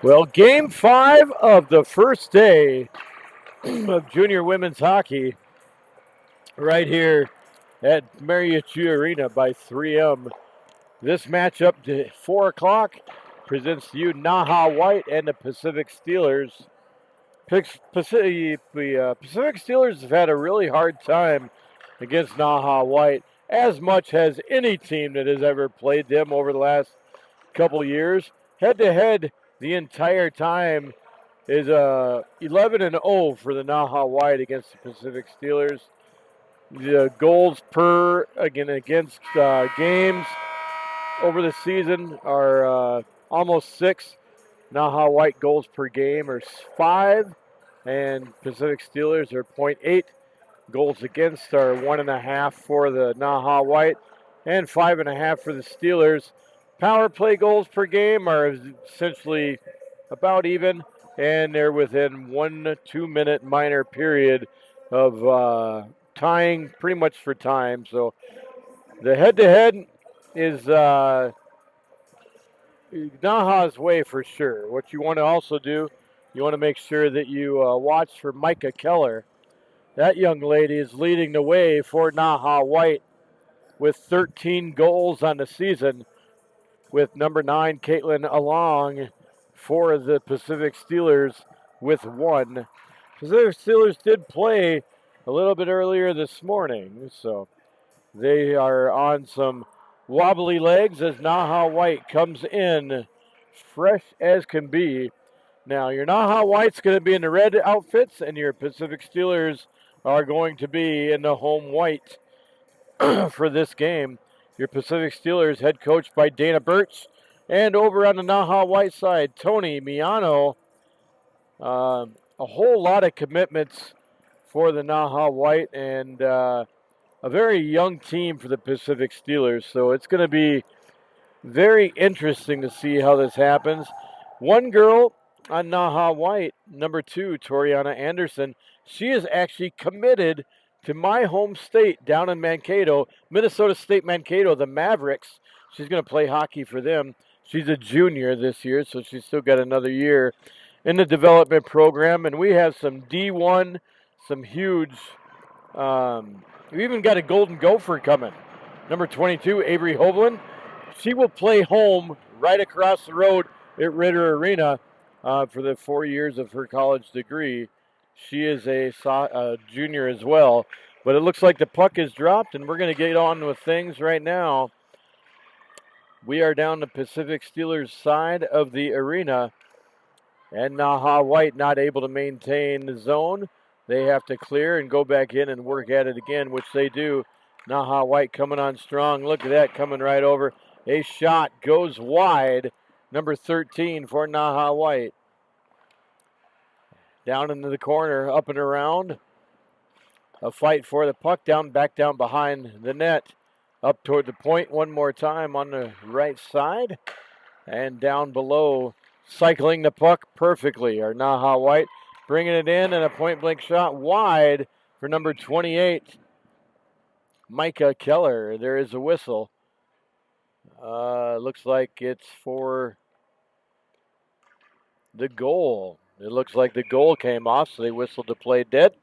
Well, game 5 of the first day of junior women's hockey right here at Marriott Arena by 3M. This matchup to 4 o'clock presents to you NAHA White and the Pacific Steelers. Pacific Steelers have had a really hard time against NAHA White, as much as any team that has ever played them over the last couple years. Head to head, the entire time is 11 and 0 for the NAHA White against the Pacific Steelers. The goals per against games over the season are almost 6. NAHA White goals per game are 5, and Pacific Steelers are 0.8. Goals against are 1.5 for the NAHA White and 5.5 for the Steelers. Power play goals per game are essentially about even, and they're within 1 2 minute minor period of tying pretty much for time. So the head to head is NAHA's way for sure. What you want to also do, you want to make sure that you watch for Micah Keller. That young lady is leading the way for NAHA White with 13 goals on the season, with number 9, Caitlin Along, for the Pacific Steelers with 1. Pacific Steelers did play a little bit earlier this morning, so they are on some wobbly legs as NAHA White comes in fresh as can be. Now, your NAHA White's going to be in the red outfits, and your Pacific Steelers are going to be in the home white for this game. Your Pacific Steelers, head coached by Dana Birch, and over on the NAHA White side, Tony Miano. A whole lot of commitments for the NAHA White, and a very young team for the Pacific Steelers. So it's going to be very interesting to see how this happens. One girl on NAHA White, number 2, Toriana Anderson, she is actually committed to my home state down in Mankato, Minnesota State Mankato, the Mavericks. She's going to play hockey for them. She's a junior this year, so she's still got another year in the development program. And we have some D1, some huge, we even got a Golden Gopher coming. Number 22, Avery Hovland. She will play home right across the road at Ritter Arena for the 4 years of her college degree. She is a junior as well. But it looks like the puck is dropped, and we're going to get on with things right now. We are down the Pacific Steelers side of the arena, and NAHA White not able to maintain the zone. They have to clear and go back in and work at it again, which they do. NAHA White coming on strong. Look at that, coming right over. A shot goes wide. Number 13 for NAHA White. Down into the corner, up and around. A fight for the puck, back down behind the net. Up toward the point one more time on the right side. And down below, cycling the puck perfectly, are NAHA White. Bringing it in, and a point-blank shot wide for number 28, Micah Keller. There is a whistle. Looks like it's for the goal. It looks like the goal came off, so they whistled to play dead.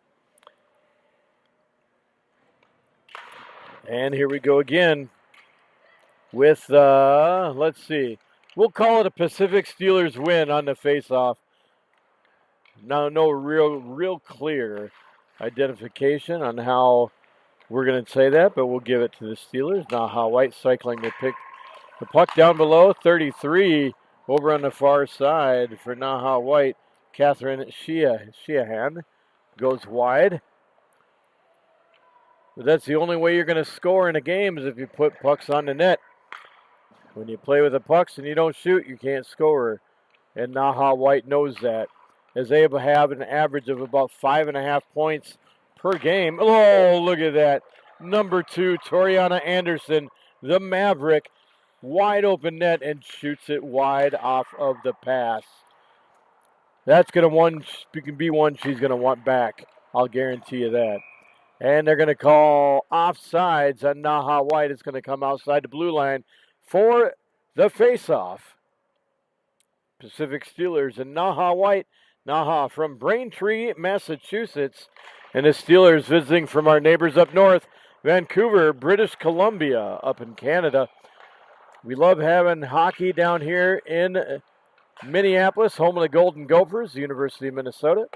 And here we go again with, let's see. We'll call it a Pacific Steelers win on the faceoff. No real clear identification on how we're going to say that, but we'll give it to the Steelers. NAHA White cycling to pick the puck down below. 33 over on the far side for NAHA White. Catherine Sheehan goes wide. But that's the only way you're going to score in a game is if you put pucks on the net. When you play with the pucks and you don't shoot, you can't score. And NAHA White knows that, as they have an average of about 5.5 points per game. Oh, look at that. Number 2, Toriana Anderson, the Maverick, wide open net and shoots it wide off of the pass. That's going to be one she's going to want back. I'll guarantee you that. And they're going to call offsides on NAHA White. It's going to come outside the blue line for the faceoff. Pacific Steelers and NAHA White. NAHA from Braintree, Massachusetts. And the Steelers visiting from our neighbors up north, Vancouver, British Columbia, up in Canada. We love having hockey down here in Minneapolis, home of the Golden Gophers, the University of Minnesota.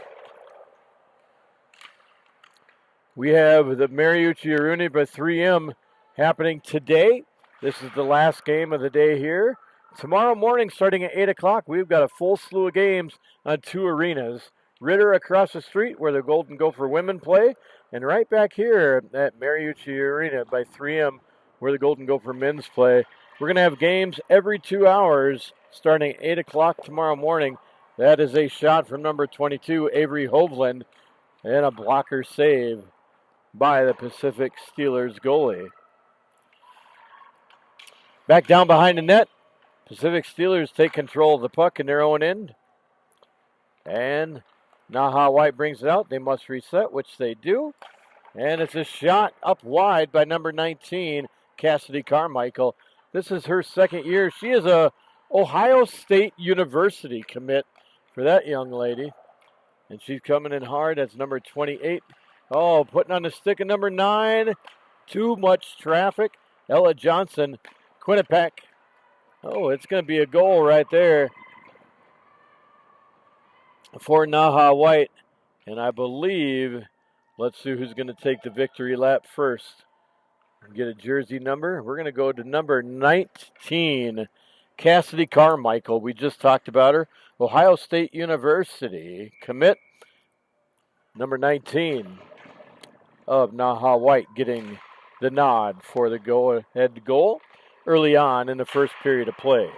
We have the Mariucci Aruni by 3M happening today. This is the last game of the day here. Tomorrow morning, starting at 8 o'clock, we've got a full slew of games on 2 arenas. Ritter across the street where the Golden Gopher women play, and right back here at Mariucci Arena by 3M where the Golden Gopher men's play. We're going to have games every 2 hours starting at 8 o'clock tomorrow morning. That is a shot from number 22, Avery Hovland, and a blocker save by the Pacific Steelers goalie. Back down behind the net, Pacific Steelers take control of the puck in their own end. And NAHA White brings it out. They must reset, which they do. And it's a shot up wide by number 19, Cassidy Carmichael. This is her second year. She is a Ohio State University commit for that young lady. And she's coming in hard. That's number 28. Oh, putting on the stick of number 9. Too much traffic. Ella Johnson, Quinnipiac. Oh, it's going to be a goal right there for NAHA White. And I believe, let's see who's going to take the victory lap first. Get a jersey number. We're going to go to number 19, Cassidy Carmichael. We just talked about her. Ohio State University commit. Number 19 of NAHA White getting the nod for the go-ahead goal early on in the first period of play.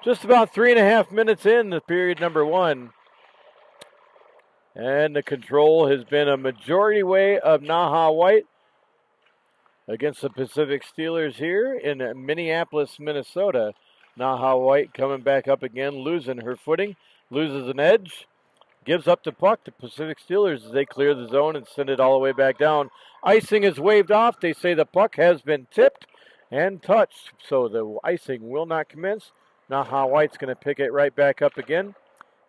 Just about 3.5 minutes in the period number 1. And the control has been a majority way of NAHA White against the Pacific Steelers here in Minneapolis, Minnesota. NAHA White coming back up again, losing her footing, loses an edge, gives up the puck to Pacific Steelers as they clear the zone and send it all the way back down. Icing is waved off. They say the puck has been tipped and touched, so the icing will not commence. NAHA White's going to pick it right back up again.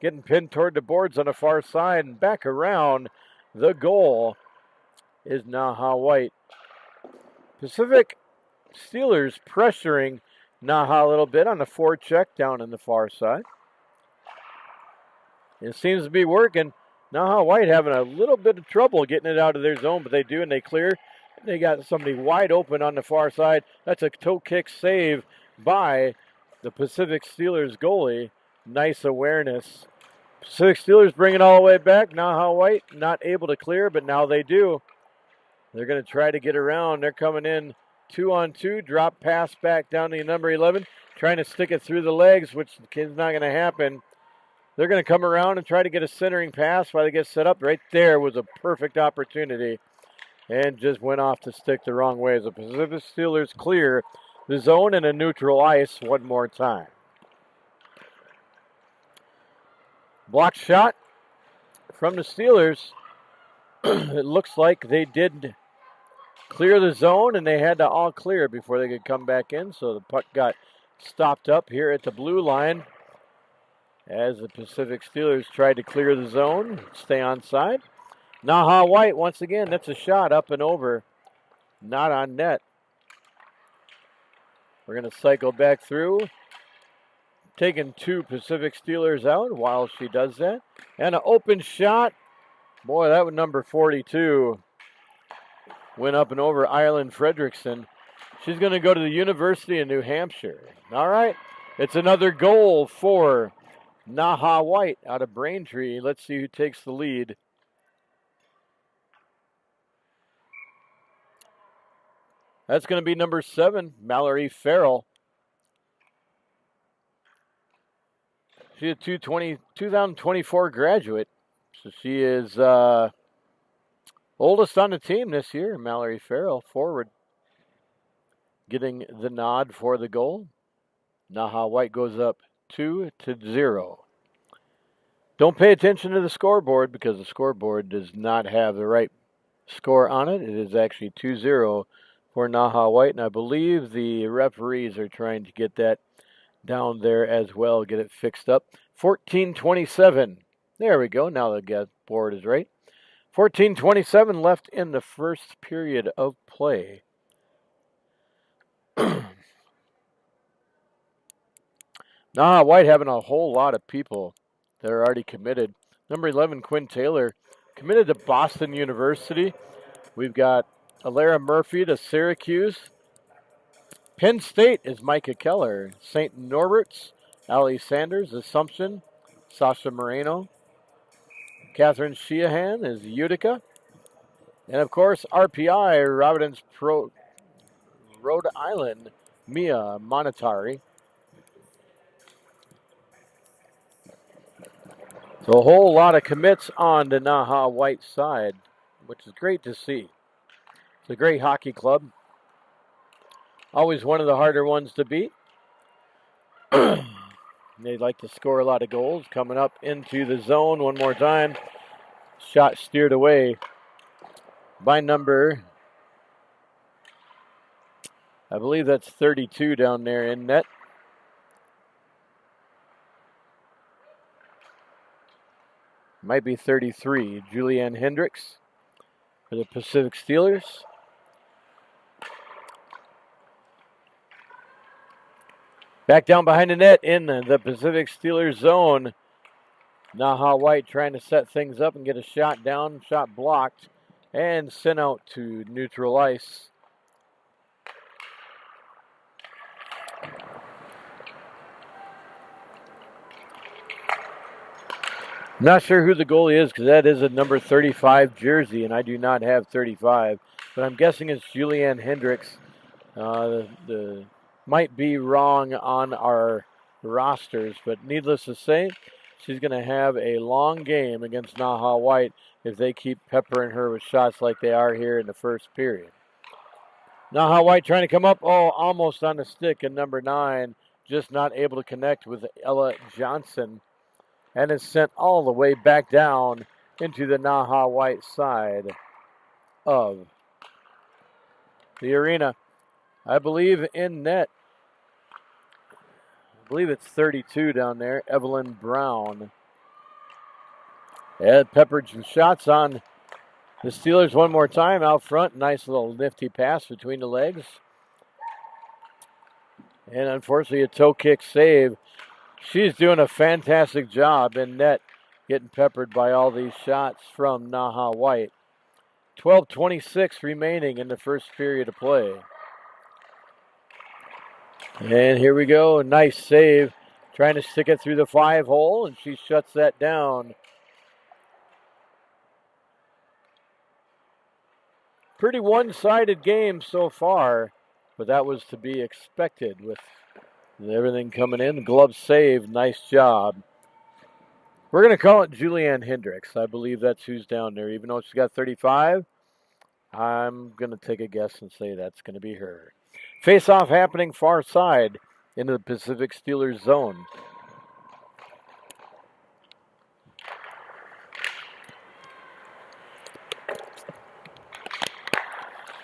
Getting pinned toward the boards on the far side and back around the goal is NAHA White. Pacific Steelers pressuring NAHA a little bit on the forecheck down in the far side. It seems to be working. NAHA White having a little bit of trouble getting it out of their zone, but they do, and they clear. They got somebody wide open on the far side. That's a toe kick save by the Pacific Steelers goalie. Nice awareness. Pacific Steelers bring it all the way back. NAHA White not able to clear, but now they do. They're going to try to get around. They're coming in 2-on-2. Drop pass back down to number 11. Trying to stick it through the legs, which is not going to happen. They're going to come around and try to get a centering pass while they get set up. Right there was a perfect opportunity. And just went off the stick the wrong way as the Pacific Steelers clear the zone and a neutral ice one more time. Block shot from the Steelers. It looks like they did clear the zone, and they had to all clear before they could come back in. So the puck got stopped up here at the blue line as the Pacific Steelers tried to clear the zone, stay onside. NAHA White, once again, that's a shot up and over, not on net. We're going to cycle back through, taking 2 Pacific Steelers out while she does that. And an open shot. Boy, that was number 42. Went up and over Island Fredrickson. She's going to go to the University of New Hampshire. All right. It's another goal for NAHA White out of Braintree. Let's see who takes the lead. That's going to be number 7, Mallory Farrell. She's a 2024 graduate. So she is oldest on the team this year, Mallory Farrell, forward. Getting the nod for the goal. NAHA White goes up 2-0. Don't pay attention to the scoreboard because the scoreboard does not have the right score on it. It is actually 2-0 for NAHA White, and I believe the referees are trying to get that down there as well. Get it fixed up. 14:27. There we go. Now the board is right. 14:27 left in the first period of play. NAHA White having a whole lot of people that are already committed. Number 11, Quinn Taylor, committed to Boston University. We've got Alara Murphy to Syracuse. Penn State is Micah Keller. St. Norbert's, Allie Sanders. Assumption, Sasha Moreno. Catherine Sheehan is Utica. And of course, RPI, Rhode Island, Mia Monetary. So a whole lot of commits on the NAHA White side, which is great to see. It's a great hockey club. Always one of the harder ones to beat. They like to score a lot of goals. Coming up into the zone one more time. Shot steered away by number, I believe that's 32 down there in net. Might be 33. Julianne Hendricks for the Pacific Steelers. Back down behind the net in the Pacific Steelers zone. NAHA White trying to set things up and get a shot down. Shot blocked and sent out to neutral ice. Not sure who the goalie is because that is a number 35 jersey, and I do not have 35. But I'm guessing it's Julianne Hendricks. Might be wrong on our rosters, but needless to say, she's going to have a long game against NAHA White if they keep peppering her with shots like they are here in the first period. NAHA White trying to come up, almost on the stick, and number 9 just not able to connect with Ella Johnson. And is sent all the way back down into the NAHA White side of the arena. I believe in net, I believe it's 32 down there, Evelyn Brown. Ed peppered some shots on the Steelers one more time out front. Nice little nifty pass between the legs. And unfortunately a toe kick save. She's doing a fantastic job in net, getting peppered by all these shots from NAHA White. 12:26 remaining in the first period of play. And here we go, a nice save. Trying to stick it through the 5-hole, and she shuts that down. Pretty one-sided game so far, but that was to be expected with everything coming in. Glove save, nice job. We're going to call it Julianne Hendricks. I believe that's who's down there. Even though she's got 35, I'm going to take a guess and say that's going to be her. Face-off happening far side into the Pacific Steelers zone.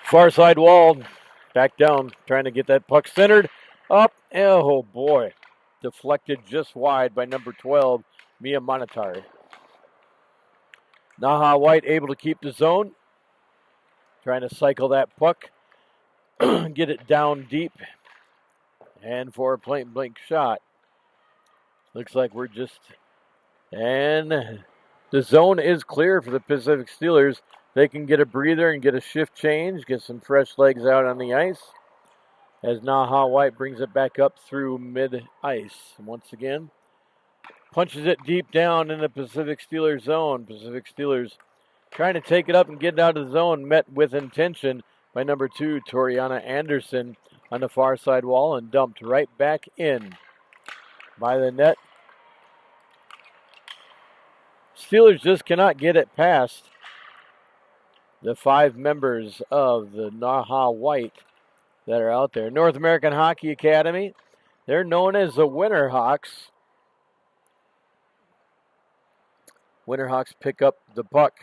Far side wall, back down, trying to get that puck centered. Up, oh boy. Deflected just wide by number 12, Mia Monetary. NAHA White able to keep the zone. Trying to cycle that puck. Get it down deep. And for a point blank shot. Looks like we're just... And the zone is clear for the Pacific Steelers. They can get a breather and get a shift change. Get some fresh legs out on the ice. As NAHA White brings it back up through mid-ice. Once again, punches it deep down in the Pacific Steelers zone. Pacific Steelers trying to take it up and get it out of the zone. Met with intention by number 2, Toriana Anderson on the far side wall and dumped right back in by the net. Steelers just cannot get it past the 5 members of the NAHA White that are out there. North American Hockey Academy, they're known as the Winterhawks. Winterhawks pick up the puck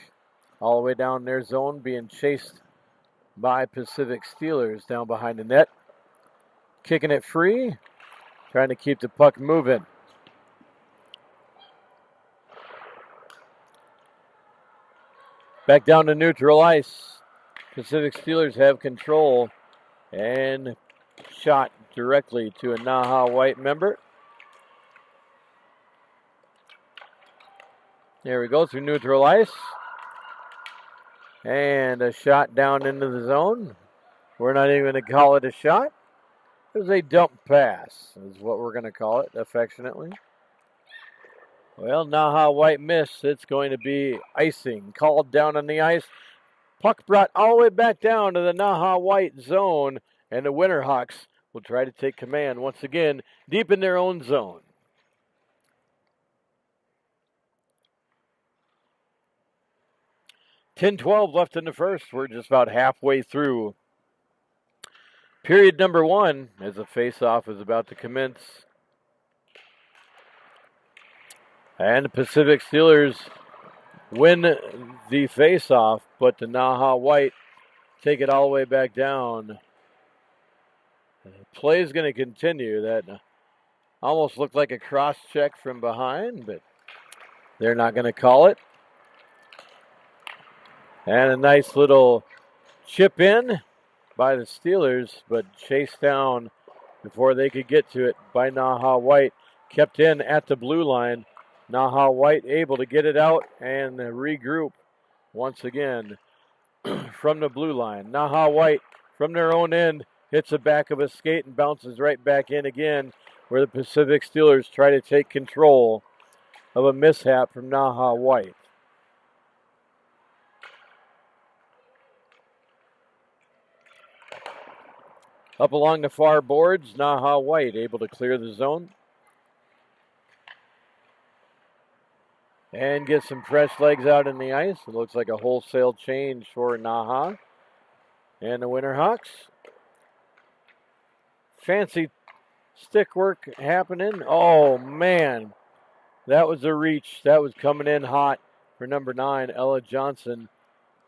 all the way down their zone, being chased by Pacific Steelers down behind the net. Kicking it free, trying to keep the puck moving. Back down to neutral ice. Pacific Steelers have control and shot directly to a NAHA White member. There we go through neutral ice. And a shot down into the zone. We're not even going to call it a shot. It was a dump pass, is what we're going to call it affectionately. Well, NAHA White missed. It's going to be icing called down on the ice. Puck brought all the way back down to the NAHA White zone, and the Winterhawks will try to take command once again deep in their own zone. .10-12 left in the first. We're just about halfway through period number 1 as the face-off is about to commence. And the Pacific Steelers win the face-off, but the NAHA White take it all the way back down. The play is going to continue. That almost looked like a cross-check from behind, but they're not going to call it. And a nice little chip in by the Steelers, but chased down before they could get to it by NAHA White. Kept in at the blue line. NAHA White able to get it out and regroup once again from the blue line. NAHA White from their own end hits the back of a skate and bounces right back in again, where the Pacific Steelers try to take control of a mishap from NAHA White. Up along the far boards, NAHA White able to clear the zone. And get some fresh legs out in the ice. It looks like a wholesale change for NAHA and the Winterhawks. Fancy stick work happening. Oh, man. That was a reach. That was coming in hot for number 9, Ella Johnson.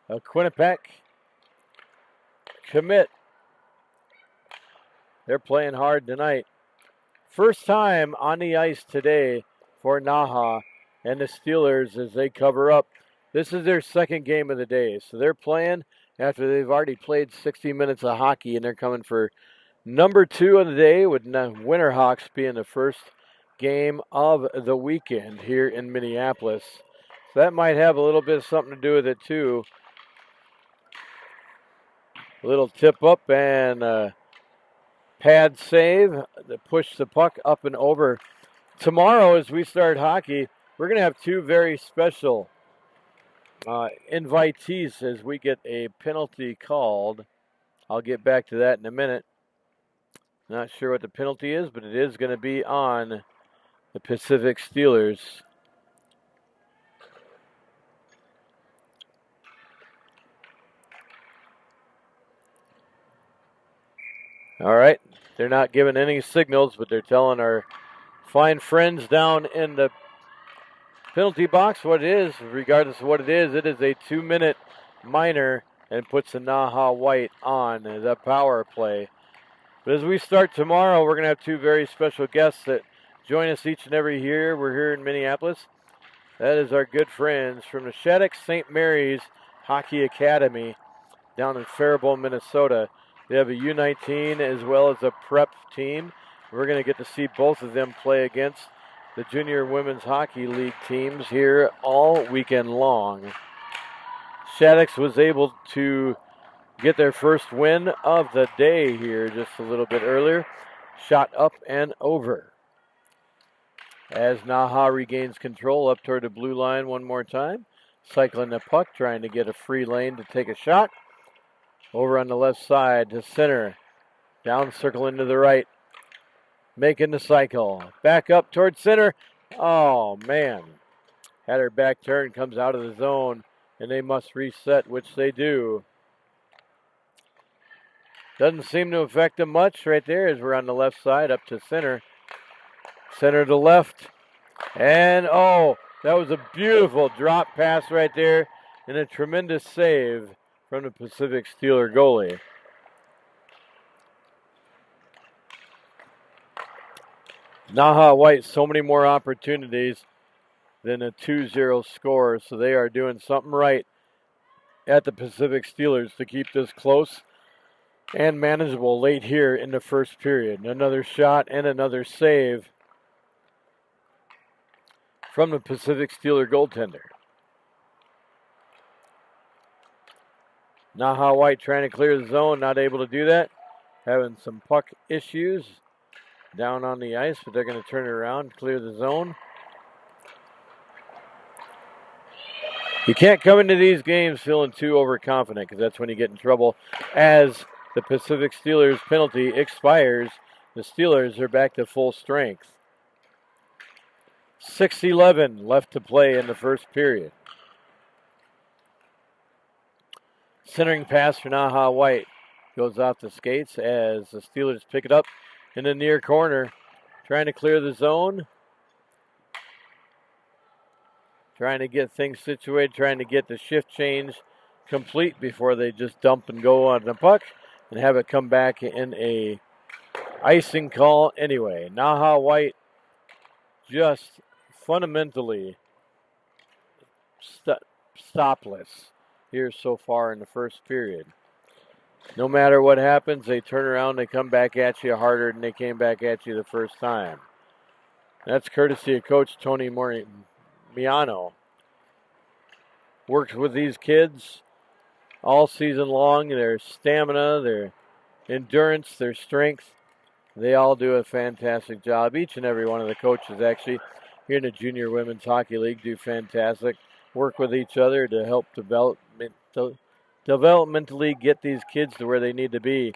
Quinnipiac commit. They're playing hard tonight. First time on the ice today for NAHA and the Steelers as they cover up. This is their second game of the day. So they're playing after they've already played 60 minutes of hockey, and they're coming for number 2 of the day, with Winterhawks being the first game of the weekend here in Minneapolis. So that might have a little bit of something to do with it too. A little tip up and pad save to push the puck up and over. Tomorrow as we start hockey, we're going to have 2 very special invitees as we get a penalty called. I'll get back to that in a minute. Not sure what the penalty is, but it is going to be on the Pacific Steelers. All right, they're not giving any signals, but they're telling our fine friends down in the penalty box what it is. Regardless of what it is a 2-minute minor and puts the NAHA White on the power play. But as we start tomorrow, we're going to have 2 very special guests that join us each and every year. We're here in Minneapolis. That is our good friends from the Shattuck St. Mary's Hockey Academy down in Faribault, Minnesota. They have a U19 as well as a prep team. We're going to get to see both of them play against the Junior Women's Hockey League teams here all weekend long. Shattuck's was able to get their first win of the day here just a little bit earlier. Shot up and over. As NAHA regains control up toward the blue line one more time. Cycling the puck, trying to get a free lane to take a shot. Over on the left side to center. Down circle into the right. Making the cycle. Back up towards center. Oh, man. Had her back turn, comes out of the zone, and they must reset, which they do. Doesn't seem to affect them much right there as we're on the left side up to center. Center to left. And, oh, that was a beautiful drop pass right there and a tremendous save from the Pacific Steeler goalie. NAHA White, so many more opportunities than a 2-0 score, so they are doing something right at the Pacific Steelers to keep this close and manageable late here in the first period. Another shot and another save from the Pacific Steeler goaltender. NAHA White trying to clear the zone, not able to do that. Having some puck issues down on the ice, but they're going to turn it around, clear the zone. You can't come into these games feeling too overconfident because that's when you get in trouble. As the Pacific Steelers penalty expires, the Steelers are back to full strength. 6:11 left to play in the first period. Centering pass for NAHA White goes off the skates as the Steelers pick it up in the near corner, trying to clear the zone. Trying to get things situated, trying to get the shift change complete before they just dump and go on the puck and have it come back in a icing call anyway. NAHA White just fundamentally stopless here so far in the first period. No matter what happens, they turn around, they come back at you harder than they came back at you the first time. That's courtesy of Coach Tony Miano. Worked with these kids all season long. Their stamina, their endurance, their strength, they all do a fantastic job. Each and every one of the coaches actually here in the Junior Women's Hockey League do fantastic. Work with each other to help developmentally get these kids to where they need to be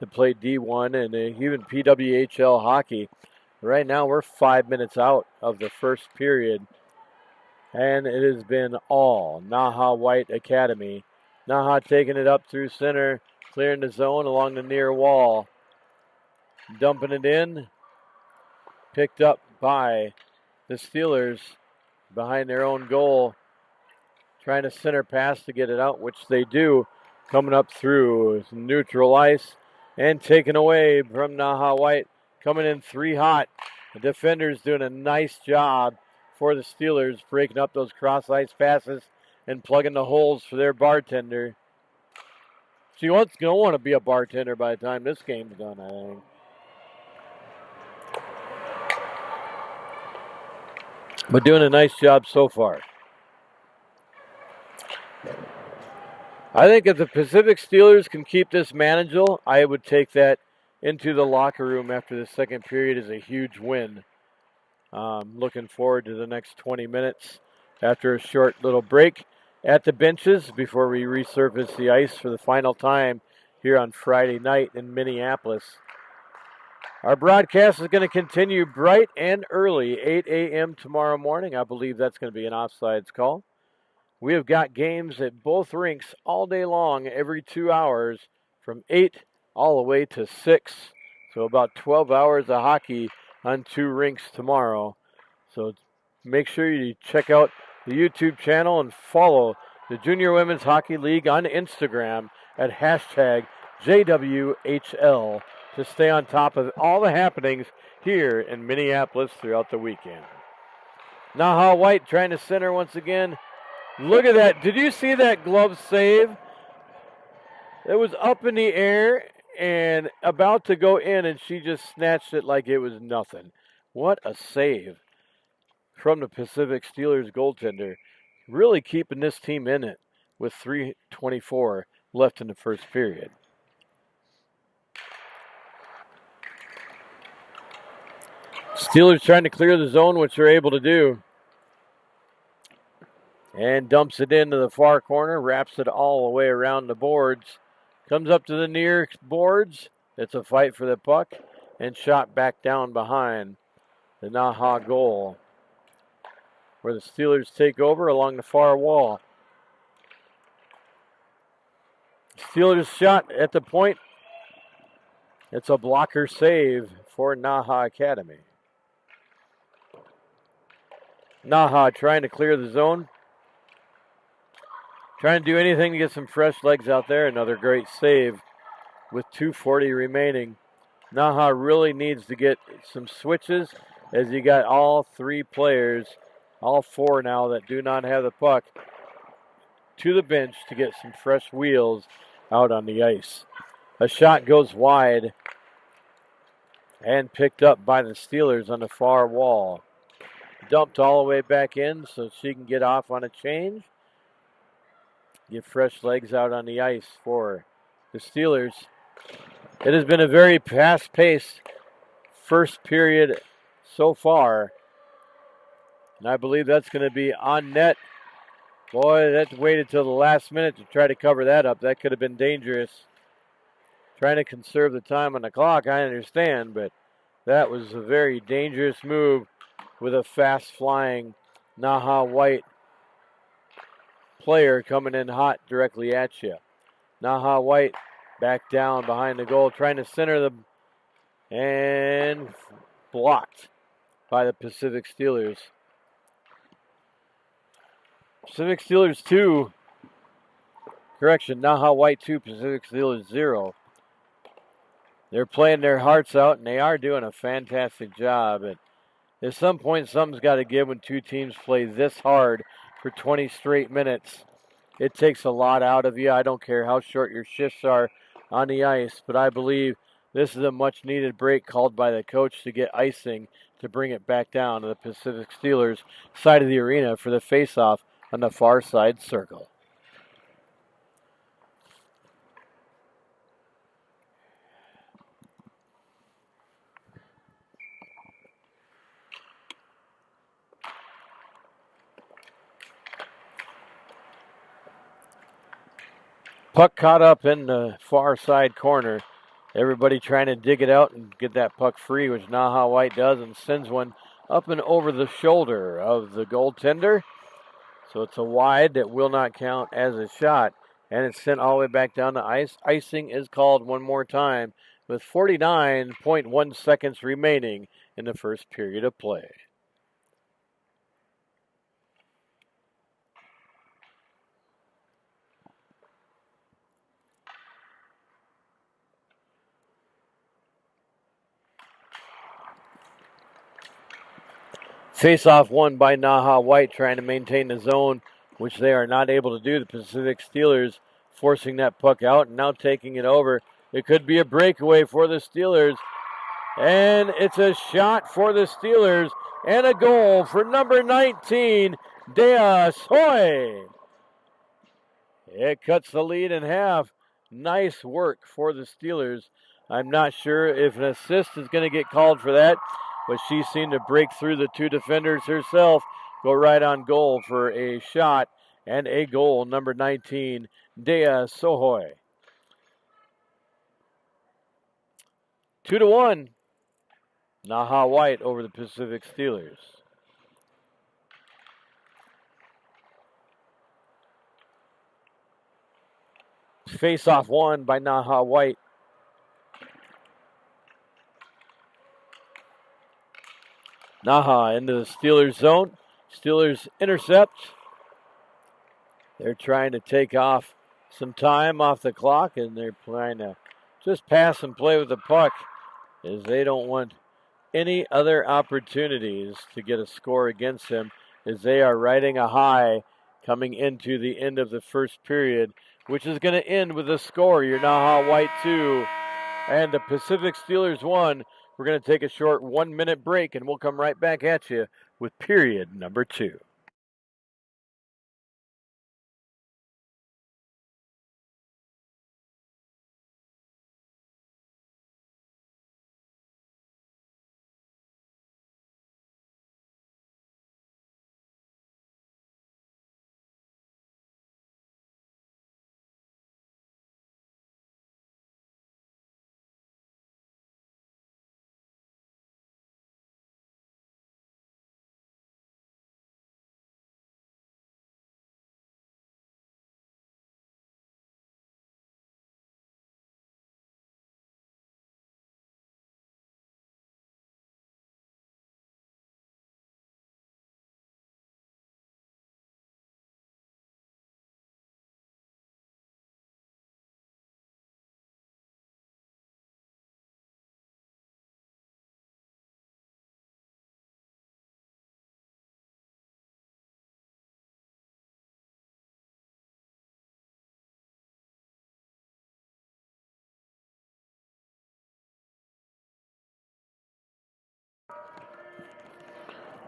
to play D1 and even PWHL hockey. Right now we're 5 minutes out of the first period, and it has been all NAHA White Academy. NAHA taking it up through center, clearing the zone along the near wall, dumping it in, picked up by the Steelers behind their own goal, trying to center pass to get it out, which they do, coming up through neutral ice and taken away from NAHA White, coming in 3 hot. The defenders doing a nice job for the Steelers, breaking up those cross ice passes and plugging the holes for their bartender. She going to want to be a bartender by the time this game's done, I think. But doing a nice job so far. I think if the Pacific Steelers can keep this manageable, I would take that into the locker room after the second period as a huge win. Looking forward to the next 20 minutes after a short little break at the benches before we resurface the ice for the final time here on Friday night in Minneapolis. Our broadcast is going to continue bright and early, 8 a.m. tomorrow morning. I believe that's going to be an offsides call. We have got games at both rinks all day long, every 2 hours, from 8 all the way to 6. So about 12 hours of hockey on 2 rinks tomorrow. So make sure you check out the YouTube channel and follow the Junior Women's Hockey League on Instagram at hashtag JWHL to stay on top of all the happenings here in Minneapolis throughout the weekend. NAHA White trying to center once again. Look at that. Did you see that glove save? It was up in the air and about to go in, and she just snatched it like it was nothing. What a save from the Pacific Steelers goaltender. Really keeping this team in it with 3:24 left in the first period. Steelers trying to clear the zone, which they're able to do. And dumps it into the far corner, wraps it all the way around the boards. Comes up to the near boards. It's a fight for the puck and shot back down behind the NAHA goal, where the Steelers take over along the far wall. Steelers shot at the point. It's a blocker save for NAHA Academy. NAHA trying to clear the zone. Trying to do anything to get some fresh legs out there. Another great save with 2:40 remaining. NAHA really needs to get some switches as you got all three players, all four now that do not have the puck, to the bench to get some fresh wheels out on the ice. A shot goes wide and picked up by the Steelers on the far wall. Dumped all the way back in so she can get off on a change. Get fresh legs out on the ice for the Steelers. It has been a very fast-paced first period so far. And I believe that's going to be on net. Boy, that waited till the last minute to try to cover that up. That could have been dangerous. Trying to conserve the time on the clock, I understand, but that was a very dangerous move with a fast-flying NAHA White player coming in hot directly at you. NAHA White back down behind the goal, trying to center them, and blocked by the Pacific Steelers. Pacific Steelers 2. Correction, NAHA White 2, Pacific Steelers 0. They're playing their hearts out, and they are doing a fantastic job. At some point, something's got to give when two teams play this hard for 20 straight minutes. It takes a lot out of you. I don't care how short your shifts are on the ice, but I believe this is a much-needed break called by the coach to get icing to bring it back down to the Pacific Steelers side of the arena for the face-off on the far side circle. Puck caught up in the far side corner. Everybody trying to dig it out and get that puck free, which NAHA White does, and sends one up and over the shoulder of the goaltender. So it's a wide that will not count as a shot, and it's sent all the way back down the ice. Icing is called one more time with 49.1 seconds remaining in the first period of play. Face-off won by NAHA White, trying to maintain the zone, which they are not able to do. The Pacific Steelers forcing that puck out and now taking it over. It could be a breakaway for the Steelers. And it's a shot for the Steelers and a goal for number 19, Dea Soy. It cuts the lead in half. Nice work for the Steelers. I'm not sure if an assist is going to get called for that, but she seemed to break through the two defenders herself, go right on goal for a shot and a goal. Number 19, Dea Sohoy. 2-1. NAHA White over the Pacific Steelers. Face-off won by NAHA White. NAHA into the Steelers zone. Steelers intercept. They're trying to take off some time off the clock, and they're trying to just pass and play with the puck as they don't want any other opportunities to get a score against them, as they are riding a high coming into the end of the first period, which is going to end with a score. Your NAHA White 2 and the Pacific Steelers 1. We're going to take a short 1-minute break, and we'll come right back at you with period number 2.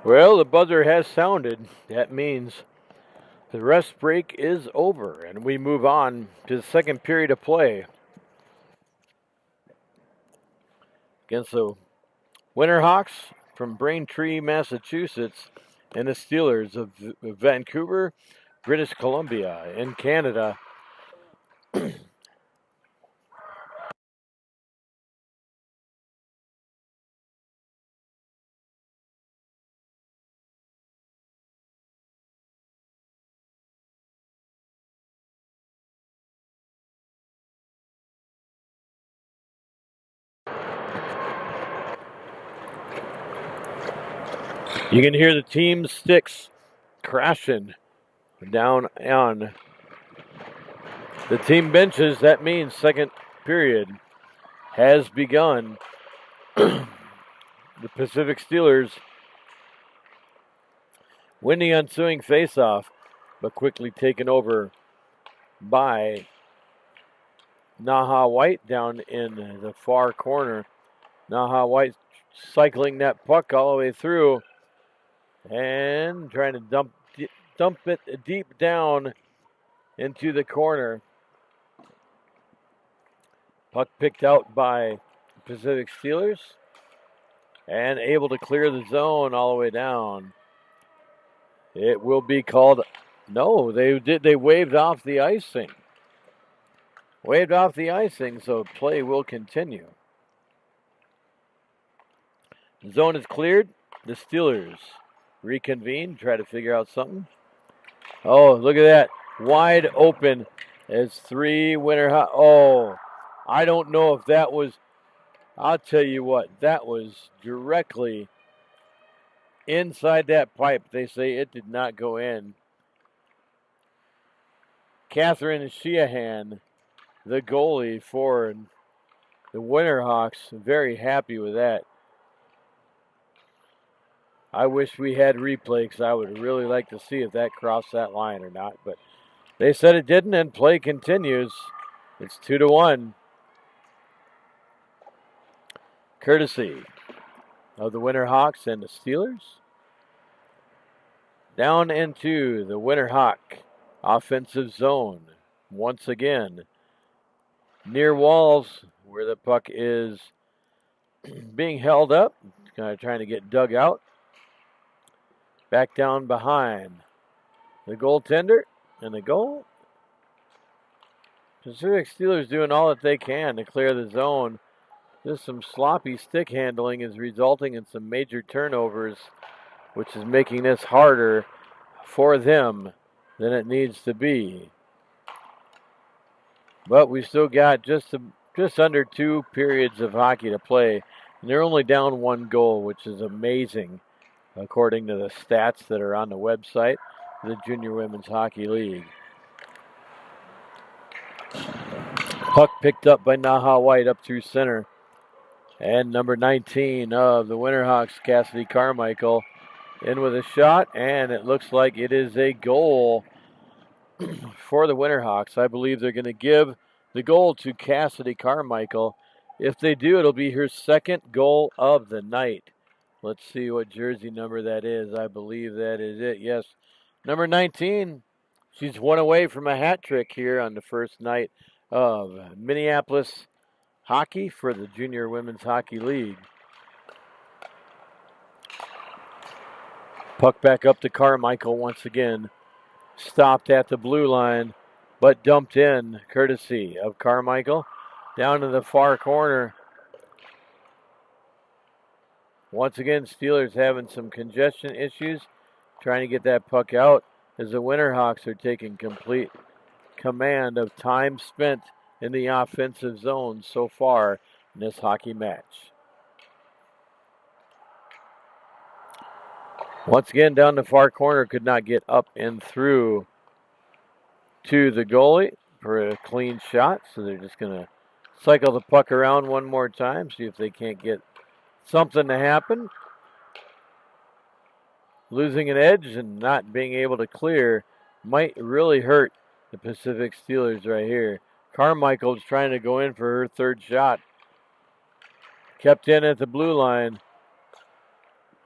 Well, the buzzer has sounded. That means the rest break is over, and we move on to the second period of play against the Winterhawks from Braintree, Massachusetts, and the Steelers of Vancouver, British Columbia, in Canada. You can hear the team sticks crashing down on the team benches. That means second period has begun. The Pacific Steelers win the ensuing faceoff, but quickly taken over by NAHA White down in the far corner. NAHA White cycling that puck all the way through and trying to dump it deep down into the corner. Puck picked out by Pacific Steelers and able to clear the zone all the way down. It will be called. No, they did. They waved off the icing. Waved off the icing, so play will continue. The zone is cleared. The Steelers reconvene, try to figure out something. Oh, look at that. Wide open as three Winterhawks. Oh, I don't know if that was. I'll tell you what, that was directly inside that pipe. They say it did not go in. Catherine Sheehan, the goalie for the Winterhawks, very happy with that. I wish we had replay because I would really like to see if that crossed that line or not. But they said it didn't, and play continues. It's 2-1. Courtesy of the Winterhawks and the Steelers. Down into the Winterhawk offensive zone once again. Near walls where the puck is being held up, kind of trying to get dug out. Back down behind the goaltender and the goal. Pacific Steelers doing all that they can to clear the zone. Just some sloppy stick handling is resulting in some major turnovers, which is making this harder for them than it needs to be. But we still got just under 2 periods of hockey to play, and they're only down 1 goal, which is amazing, according to the stats that are on the website of the Junior Women's Hockey League. Puck picked up by NAHA White up through center. And number 19 of the Winterhawks, Cassidy Carmichael, in with a shot, and it looks like it is a goal for the Winterhawks. I believe they're going to give the goal to Cassidy Carmichael. If they do, it'll be her second goal of the night. Let's see what jersey number that is. I believe that is it. Yes, number 19. She's one away from a hat trick here on the first night of Minneapolis hockey for the Junior Women's Hockey League. Puck back up to Carmichael once again. Stopped at the blue line, but dumped in courtesy of Carmichael. Down to the far corner. Once again, Steelers having some congestion issues, trying to get that puck out as the Winterhawks are taking complete command of time spent in the offensive zone so far in this hockey match. Once again, down the far corner, could not get up and through to the goalie for a clean shot, so they're just going to cycle the puck around one more time, see if they can't get something to happen. Losing an edge and not being able to clear might really hurt the Pacific Steelers right here. Carmichael's trying to go in for her third shot. Kept in at the blue line.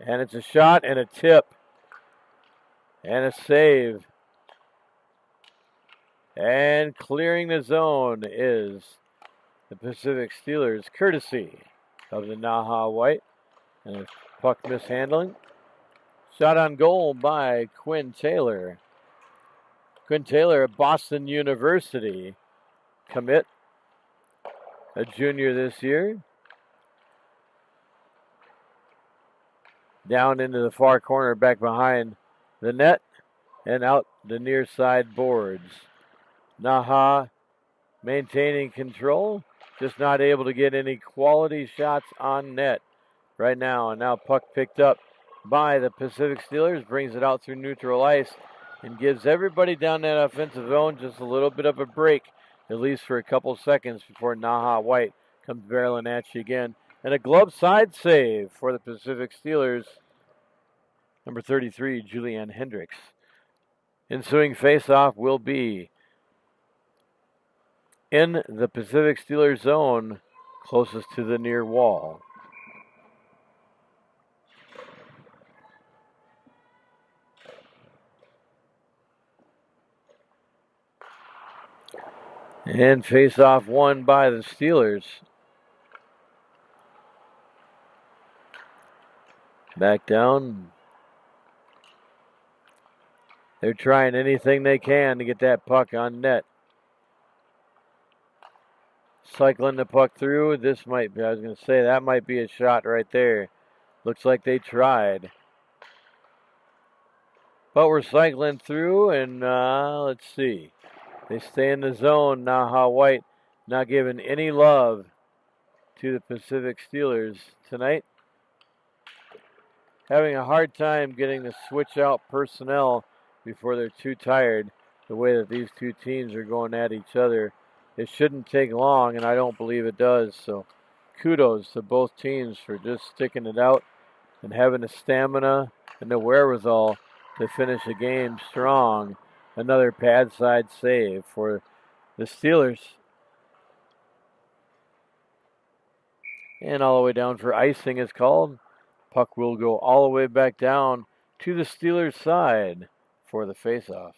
And it's a shot and a tip. And a save. And clearing the zone is the Pacific Steelers, courtesy of the NAHA White. And a puck mishandling. Shot on goal by Quinn Taylor. Quinn Taylor at Boston University commit, a junior this year. Down into the far corner, back behind the net, and out the near side boards. NAHA maintaining control, just not able to get any quality shots on net right now. And now puck picked up by the Pacific Steelers, brings it out through neutral ice and gives everybody down that offensive zone just a little bit of a break, at least for a couple seconds before NAHA White comes barreling at you again. And a glove side save for the Pacific Steelers. Number 33, Julianne Hendricks. Ensuing faceoff will be in the Pacific Steelers zone, closest to the near wall. And faceoff won by the Steelers. Back down. They're trying anything they can to get that puck on net. Cycling the puck through. This might be, I was going to say, that might be a shot right there. Looks like they tried. But we're cycling through, and let's see. They stay in the zone. NAHA White not giving any love to the Pacific Steelers tonight. Having a hard time getting the switch out personnel before they're too tired. The way that these two teams are going at each other. It shouldn't take long, and I don't believe it does. So kudos to both teams for just sticking it out and having the stamina and the wherewithal to finish a game strong. Another pad side save for the Steelers. And all the way down for icing is called. Puck will go all the way back down to the Steelers' side for the faceoff.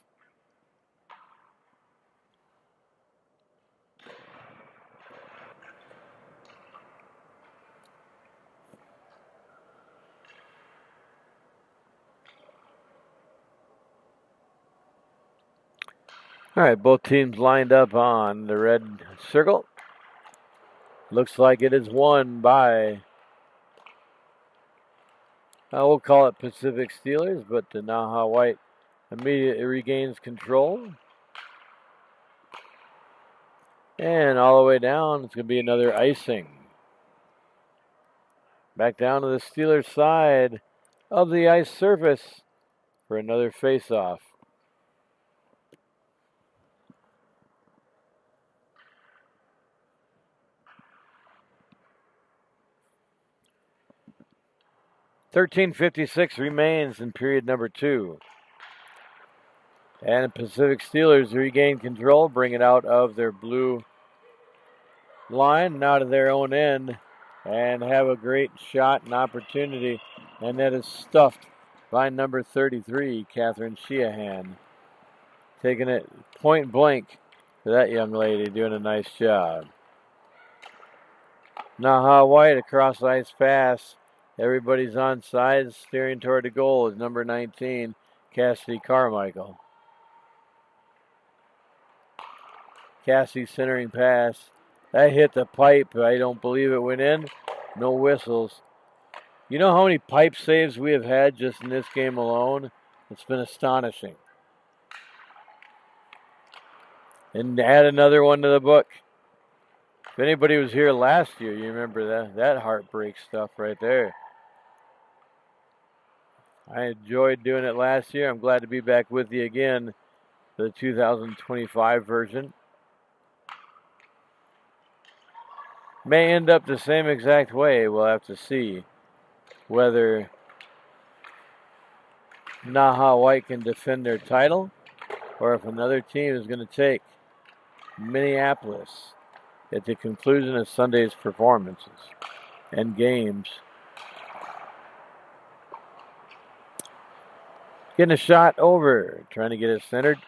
All right, both teams lined up on the red circle. Looks like it is won by, we'll call it Pacific Steelers, but the NAHA White immediately regains control. And all the way down, it's going to be another icing. Back down to the Steelers' side of the ice surface for another face-off. .13:56 remains in period number 2. And the Pacific Steelers regain control, bring it out of their blue line and out of their own end, and have a great shot and opportunity. And that is stuffed by number 33, Catherine Sheehan. Taking it point blank for that young lady, doing a nice job. NAHA White, across ice pass. Everybody's on sides, steering toward the goal is number 19, Cassidy Carmichael. Cassie centering pass. That hit the pipe. I don't believe it went in. No whistles. You know how many pipe saves we have had just in this game alone? It's been astonishing. And add another one to the book. If anybody was here last year, you remember that heartbreak stuff right there. I enjoyed doing it last year. I'm glad to be back with you again for the 2025 version. May end up the same exact way. We'll have to see whether NAHA White can defend their title or if another team is going to take Minneapolis at the conclusion of Sunday's performances and games. Getting a shot over, trying to get it centered.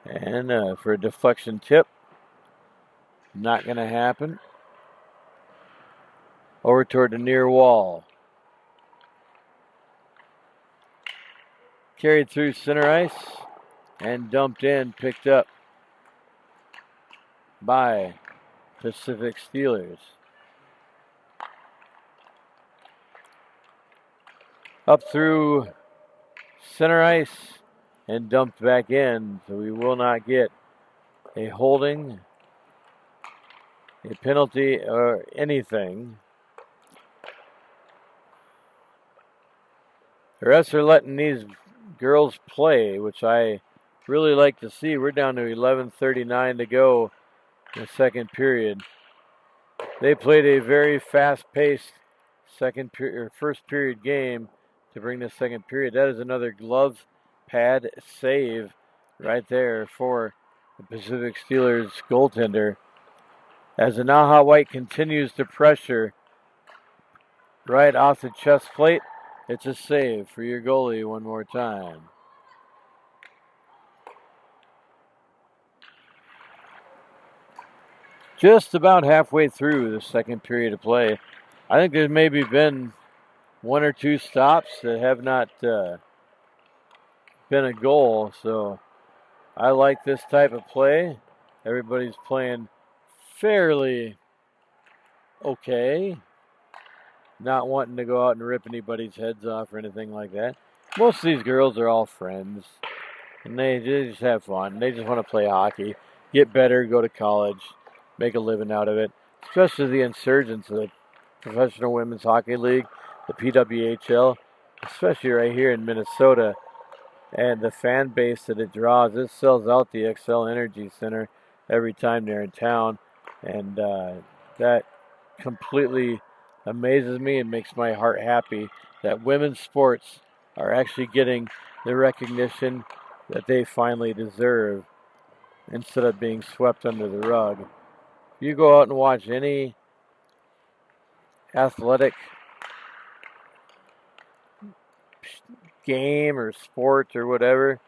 And for a deflection tip, not going to happen. Over toward the near wall. Carried through center ice and dumped in, picked up by Pacific Steelers. Up through center ice and dumped back in, so we will not get a holding, a penalty, or anything. The refs are letting these girls play, which I really like to see. We're down to 11:39 to go in the second period. They played a very fast-paced first period game to bring the second period. That is another glove pad save right there for the Pacific Steelers goaltender. As the NAHA White continues to pressure right off the chest plate, it's a save for your goalie one more time. Just about halfway through the second period of play. I think there's maybe been one or two stops that have not been a goal. So I like this type of play. Everybody's playing fairly okay. Not wanting to go out and rip anybody's heads off or anything like that. Most of these girls are all friends. And they just have fun. They just want to play hockey, get better, go to college, make a living out of it. Especially the insurgents of the Professional Women's Hockey League, the PWHL, especially right here in Minnesota. And the fan base that it draws, it sells out the XL Energy Center every time they're in town. And that completely amazes me and makes my heart happy that women's sports are actually getting the recognition that they finally deserve instead of being swept under the rug. If you go out and watch any athletic game or sport or whatever,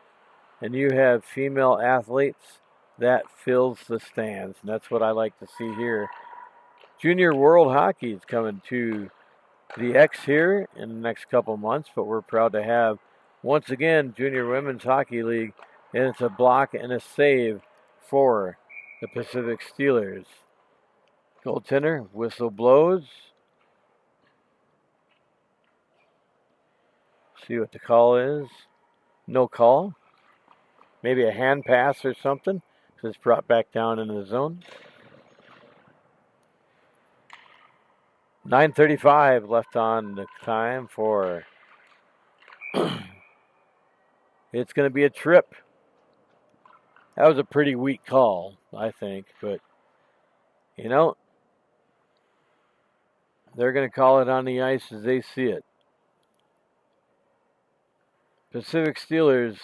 and you have female athletes, that fills the stands. And that's what I like to see here. Junior World Hockey is coming to the X here in the next couple months, but we're proud to have, once again, Junior Women's Hockey League, and it's a block and a save for the Pacific Steelers. Goaltender, whistle blows. See what the call is. No call. Maybe a hand pass or something, because it's brought back down into the zone. 9:35 left on the time for it's going to be a trip. That was a pretty weak call, I think, but you know, they're going to call it on the ice as they see it. Pacific Steelers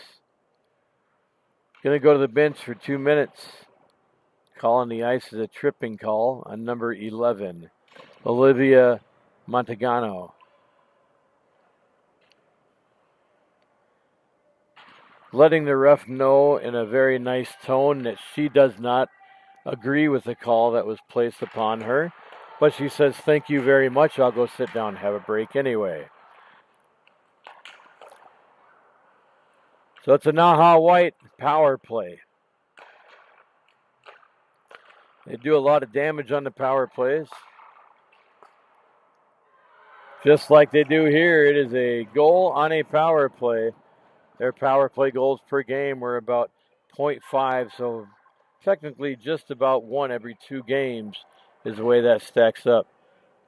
going to go to the bench for 2 minutes. Call on the ice is a tripping call on number 11, Olivia Montagano. Letting the ref know in a very nice tone that she does not agree with the call that was placed upon her. But she says, thank you very much. I'll go sit down and have a break anyway. So it's a NAHA White power play. They do a lot of damage on the power plays. Just like they do here, it is a goal on a power play. Their power play goals per game were about 0.5, so technically just about one every 2 games is the way that stacks up.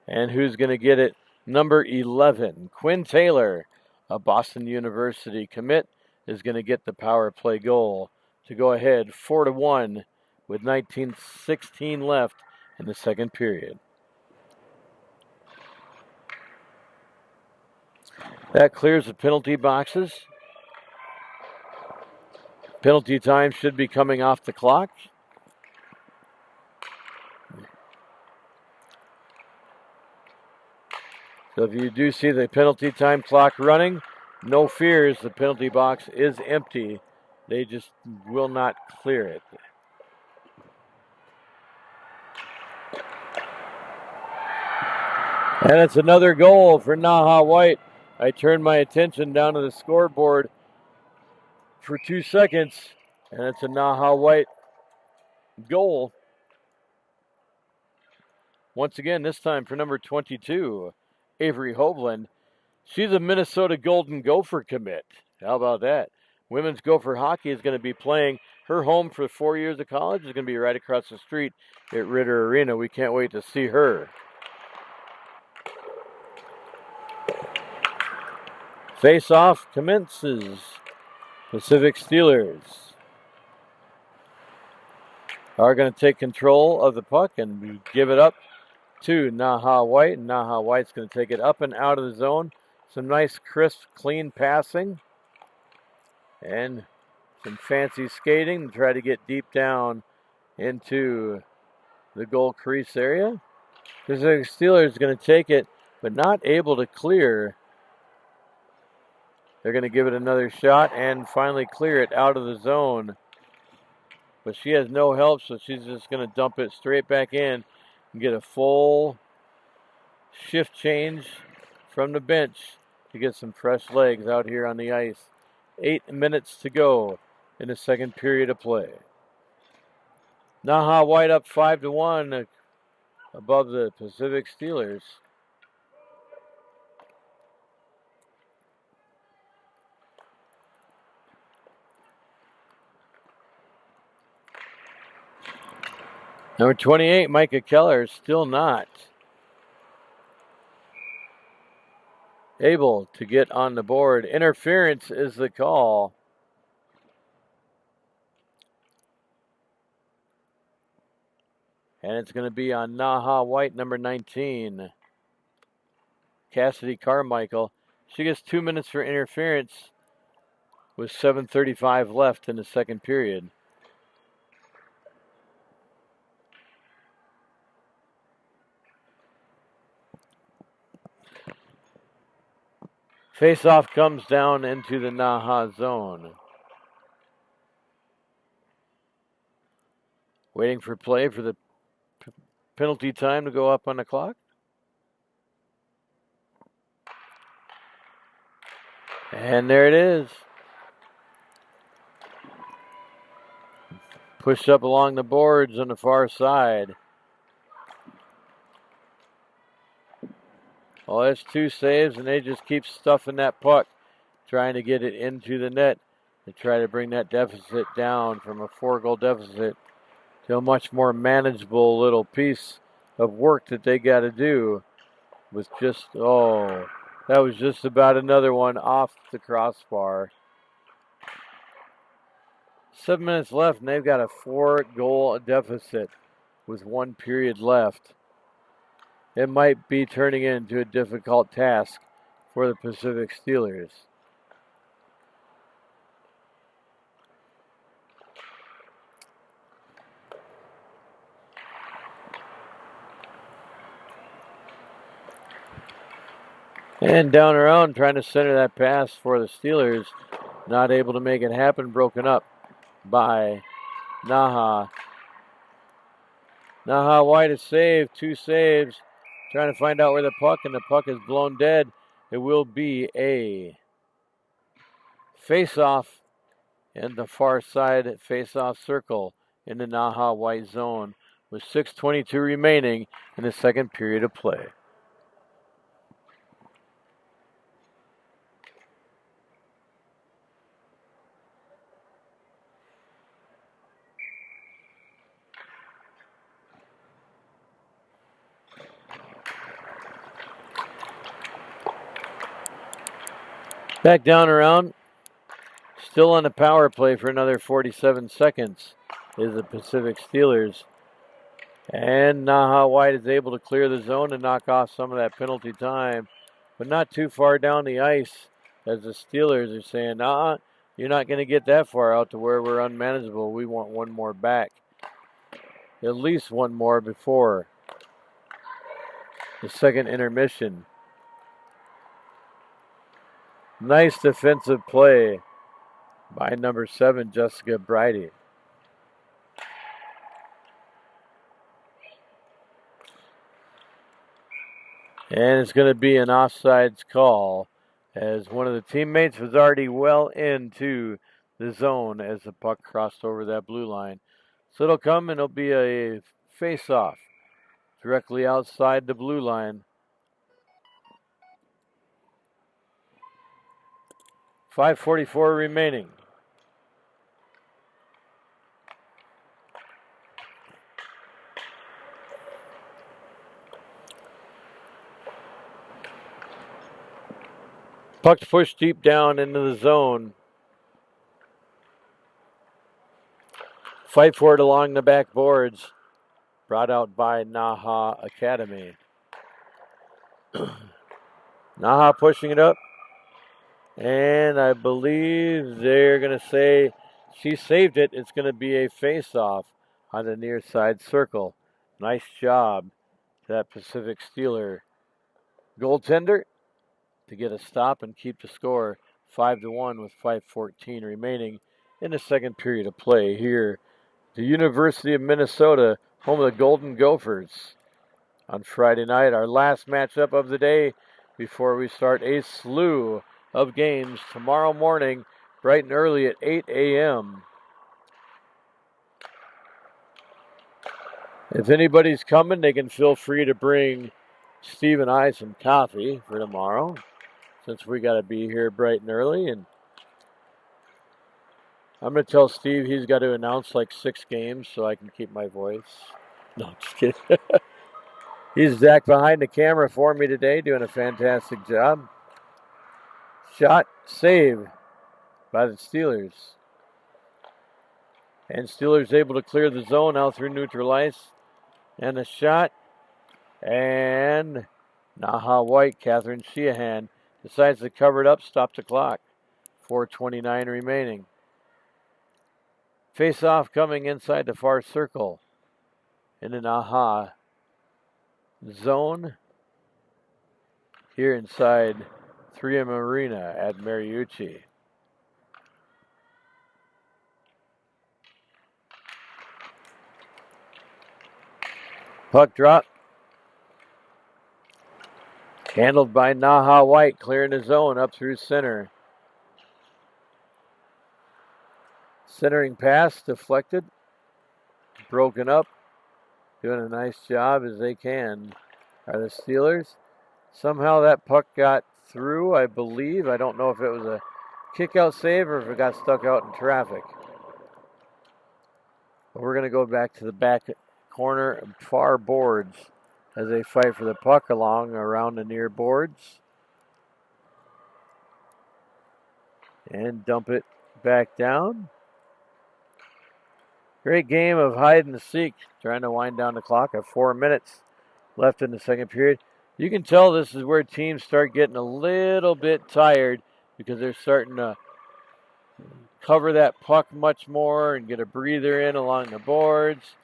And who's going to get it? Number 11, Quinn Taylor, a Boston University commit, is going to get the power play goal to go ahead 4-1 with 19:16 left in the second period. That clears the penalty boxes. Penalty time should be coming off the clock. So if you do see the penalty time clock running, No fears, the penalty box is empty. They just will not clear it. And it's another goal for NAHA White. I turned my attention down to the scoreboard for 2 seconds, and it's a NAHA White goal. Once again, this time for number 22, Avery Hovland. She's a Minnesota Golden Gopher commit. How about that? Women's Gopher hockey is going to be playing. Her home for 4 years of college is going to be right across the street at Ritter Arena. We can't wait to see her. Face-off commences. Pacific Steelers are going to take control of the puck and give it up to NAHA White. And NAHA White's going to take it up and out of the zone. Some nice, crisp, clean passing. And some fancy skating to try to get deep down into the goal crease area. The Steelers are going to take it, but not able to clear. They're going to give it another shot and finally clear it out of the zone. But she has no help, so she's just going to dump it straight back in and get a full shift change from the bench to get some fresh legs out here on the ice. 8 minutes to go in the second period of play. NAHA White up 5-1 above the Pacific Steelers. Number 28, Micah Keller, still not able to get on the board. Interference is the call. And it's going to be on NAHA White, number 19, Cassidy Carmichael. She gets 2 minutes for interference with 7:35 left in the second period. Face-off comes down into the NAHA zone. Waiting for play for the penalty time to go up on the clock. And there it is. Pushed up along the boards on the far side. Oh, that's 2 saves, and they just keep stuffing that puck, trying to get it into the net to try to bring that deficit down from a 4-goal deficit to a much more manageable little piece of work that they got to do with just, that was just about another one off the crossbar. 7 minutes left, and they've got a 4-goal deficit with 1 period left. It might be turning into a difficult task for the Pacific Steelers. And down around, trying to center that pass for the Steelers. Not able to make it happen, broken up by NAHA. NAHA White is saved, 2 saves. Trying to find out where the puck, and the puck is blown dead. It will be a face-off in the far side face-off circle in the NAHA White zone with 6:22 remaining in the second period of play. Back down around, still on the power play for another 47 seconds is the Pacific Steelers. And NAHA White is able to clear the zone and knock off some of that penalty time, but not too far down the ice as the Steelers are saying, you're not going to get that far out to where we're unmanageable. We want one more back. At least one more before the second intermission. Nice defensive play by number 7, Jessica Bridey. And it's going to be an offsides call as one of the teammates was already well into the zone as the puck crossed over that blue line. So it'll come and it'll be a face-off directly outside the blue line. 5:44 remaining. Puck's pushed deep down into the zone. Fight for it along the back boards. Brought out by NAHA Academy. NAHA pushing it up. And I believe they're going to say she saved it. It's going to be a face-off on the near side circle. Nice job to that Pacific Steeler goaltender to get a stop and keep the score 5-1 with 5:14 remaining in the second period of play here. The University of Minnesota, home of the Golden Gophers. On Friday night, our last matchup of the day before we start a slew of games tomorrow morning, bright and early at 8 a.m. If anybody's coming, they can feel free to bring Steve and I some coffee for tomorrow, since we got to be here bright and early. And I'm going to tell Steve he's got to announce like 6 games so I can keep my voice. No, just kidding. He's Zach behind the camera for me today, doing a fantastic job. Shot, save by the Steelers. And Steelers able to clear the zone out through neutral ice. And a shot. And NAHA White, Catherine Sheehan, decides to cover it up, stop the clock. 4:29 remaining. Face-off coming inside the far circle in the NAHA zone here inside 3M Arena at Mariucci. Puck drop. Handled by NAHA White, clearing the zone up through center. Centering pass deflected. Broken up. Doing a nice job as they can are the Steelers. Somehow that puck got through, I believe. I don't know if it was a kick-out save or if it got stuck out in traffic. But we're going to go back to the back corner far boards as they fight for the puck around the near boards. And dump it back down. Great game of hide and seek, trying to wind down the clock at 4 minutes left in the second period. You can tell this is where teams start getting a little bit tired because they're starting to cover that puck much more and get a breather in along the boards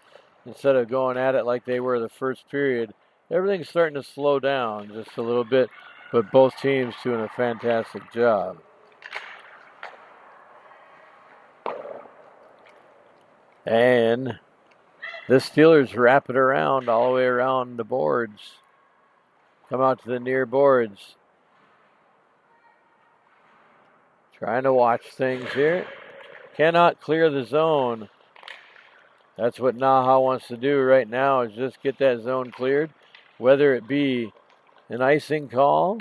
instead of going at it like they were the first period. Everything's starting to slow down just a little bit, but both teams doing a fantastic job. And the Steelers wrap it around all the way around the boards. Come out to the near boards. Trying to watch things here. Cannot clear the zone. That's what NAHA wants to do right now, is just get that zone cleared, whether it be an icing call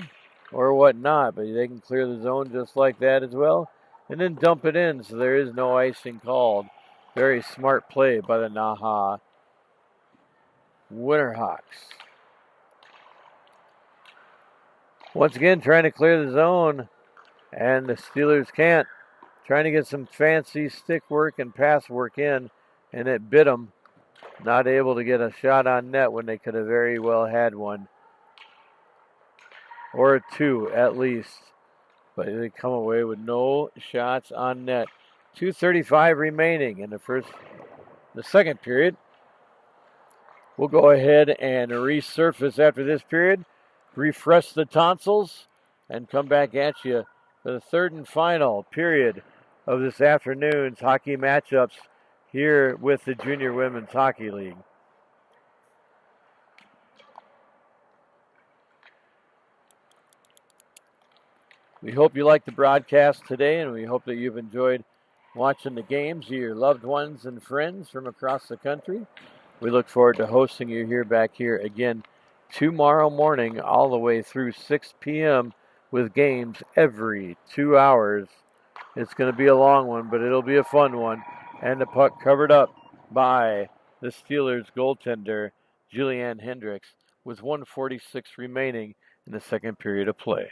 or whatnot. But they can clear the zone just like that as well, and then dump it in so there is no icing called. Very smart play by the NAHA Winterhawks. Once again, trying to clear the zone, and the Steelers can't. Trying to get some fancy stick work and pass work in, and it bit them. Not able to get a shot on net when they could have very well had one. Or 2 at least. But they come away with no shots on net. 2:35 remaining in the second period. We'll go ahead and resurface after this period, refresh the tonsils, and come back at you for the third and final period of this afternoon's hockey matchups here with the Junior Women's Hockey League. We hope you liked the broadcast today, and we hope that you've enjoyed watching the games of your loved ones and friends from across the country. We look forward to hosting you back here again tomorrow morning all the way through 6 p.m. with games every 2 hours. It's going to be a long one, but it'll be a fun one. And the puck covered up by the Steelers goaltender, Julianne Hendricks, with 1:46 remaining in the second period of play.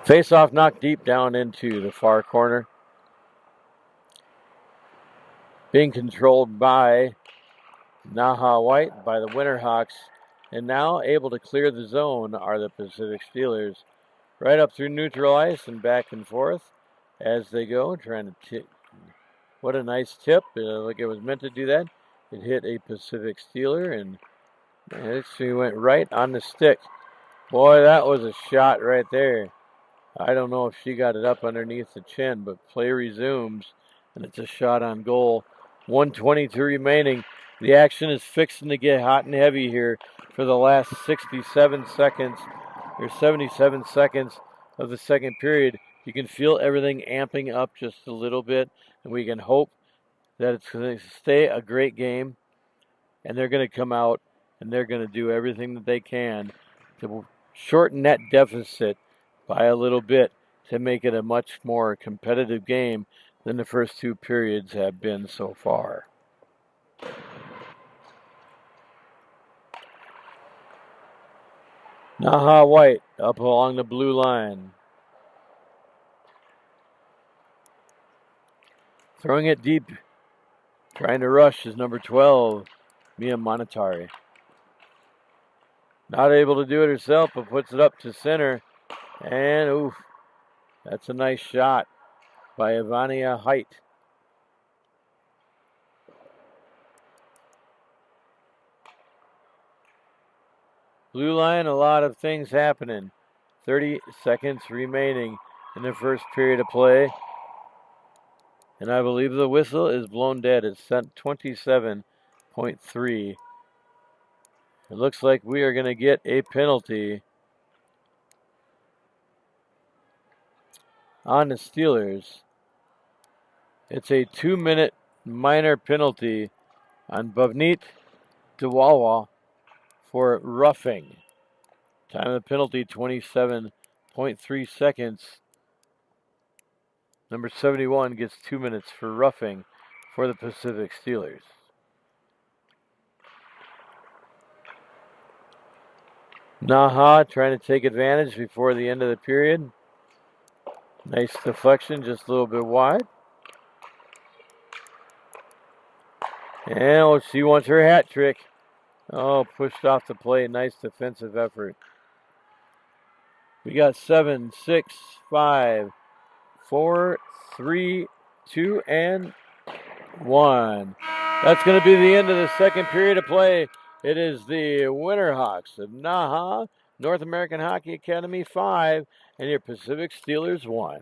Face-off knocked deep down into the far corner. Being controlled by NAHA White, by the Winterhawks. And now able to clear the zone are the Pacific Steelers. Right up through neutral ice and back and forth as they go, trying to tip. What a nice tip. Like it was meant to do that. It hit a Pacific Steeler, and it actually went right on the stick. Boy, that was a shot right there. I don't know if she got it up underneath the chin, but play resumes, and it's a shot on goal. 1:22 remaining. The action is fixing to get hot and heavy here for the last 67 seconds, or 77 seconds of the second period. You can feel everything amping up just a little bit, and we can hope that it's going to stay a great game, and they're going to come out and they're going to do everything that they can to shorten that deficit by a little bit to make it a much more competitive game than the first two periods have been so far. NAHA White up along the blue line. Throwing it deep. Trying to rush is number 12, Mia Monetari. Not able to do it herself, but puts it up to center. And, oof, that's a nice shot by Ivania Height. Blue line, a lot of things happening. 30 seconds remaining in the first period of play. And I believe the whistle is blown dead. It's set 27.3. It looks like we are going to get a penalty on the Steelers. It's a 2-minute minor penalty on Bavneet Dewalwa for roughing. Time of the penalty, 27.3 seconds. Number 71 gets 2 minutes for roughing for the Pacific Steelers. NAHA trying to take advantage before the end of the period. Nice deflection, just a little bit wide. And she wants her hat trick. Oh, pushed off the play. Nice defensive effort. We got 7, 6, 5, 4, 3, 2, and 1. That's going to be the end of the second period of play. It is the Winterhawks of NAHA, North American Hockey Academy 5, and your Pacific Steelers 1.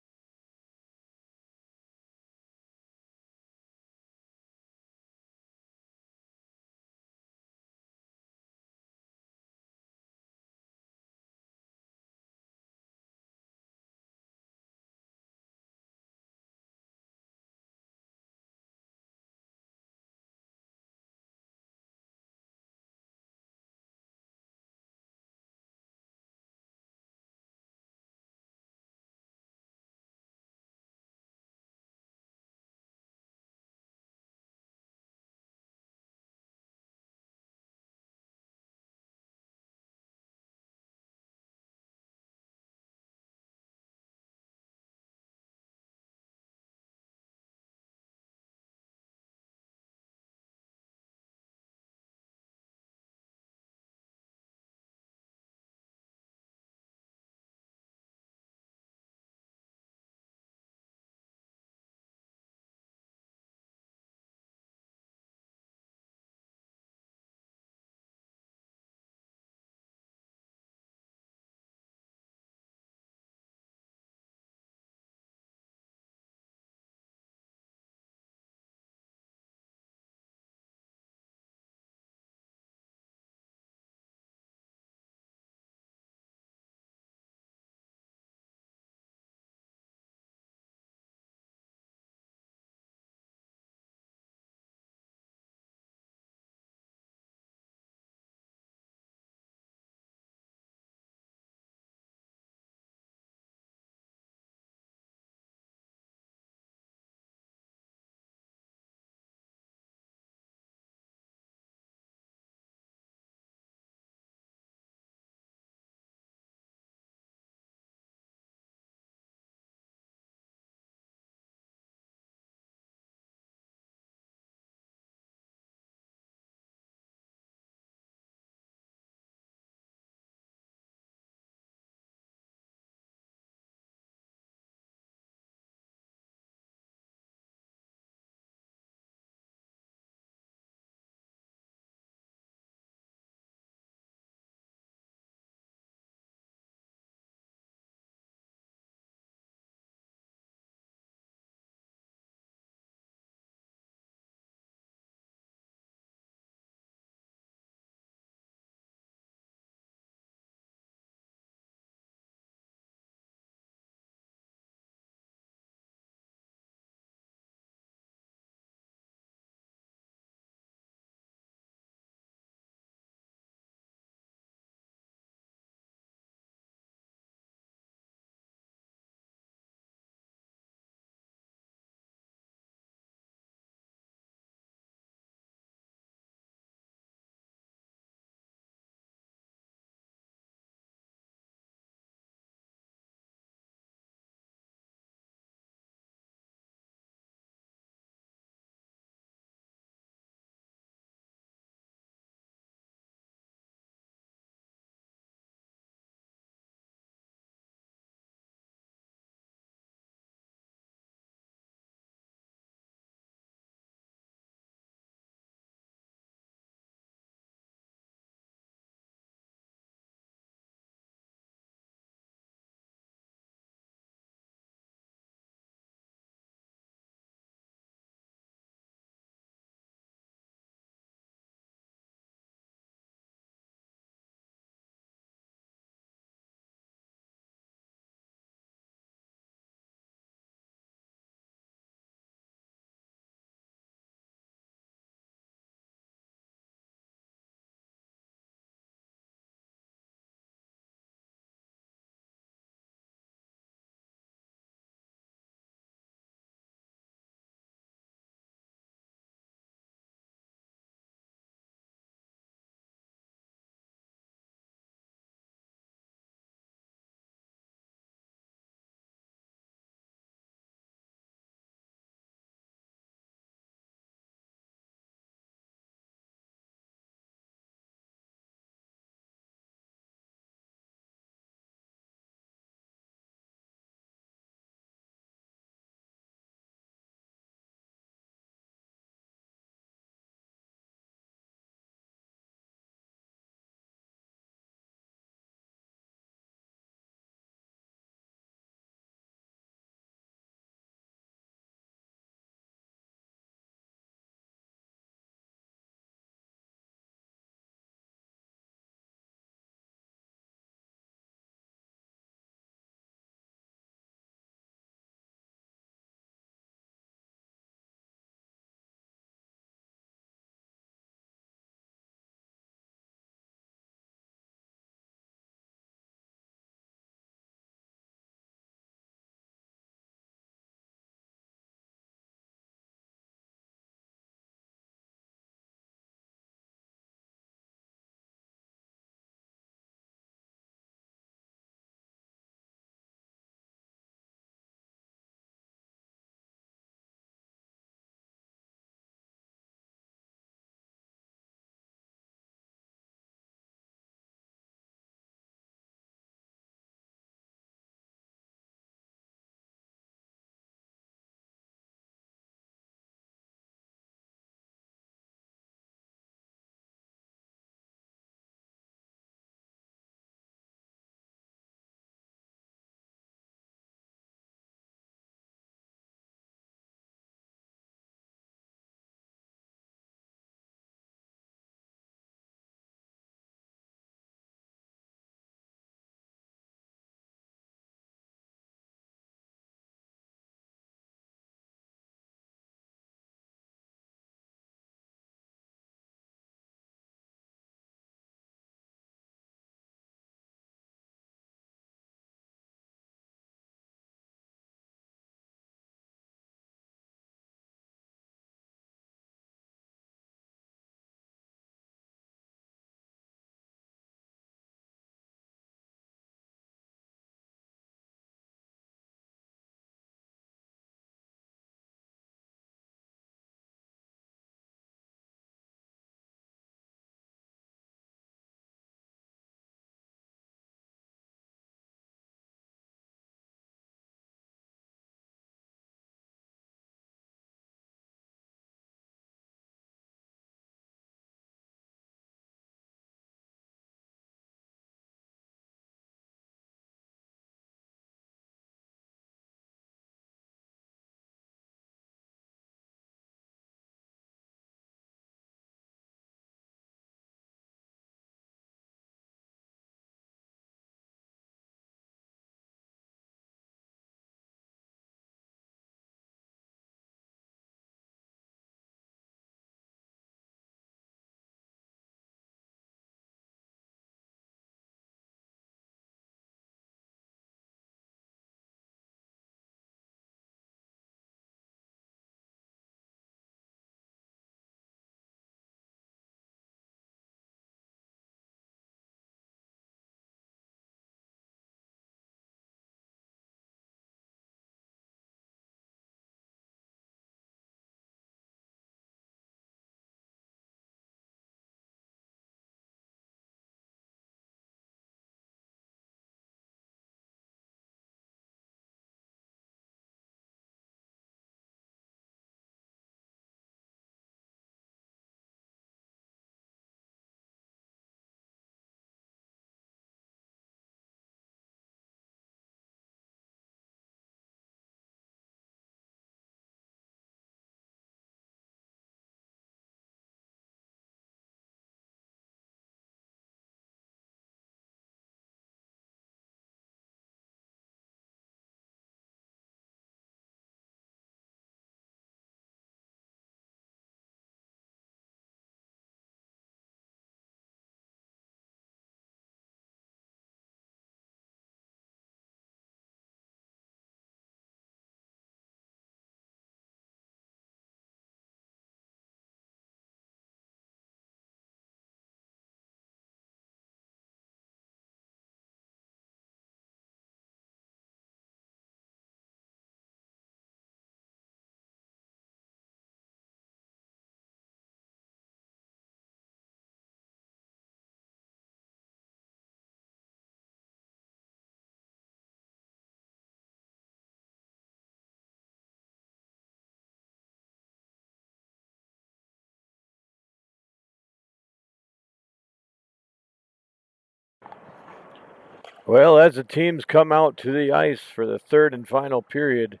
Well, as the teams come out to the ice for the third and final period,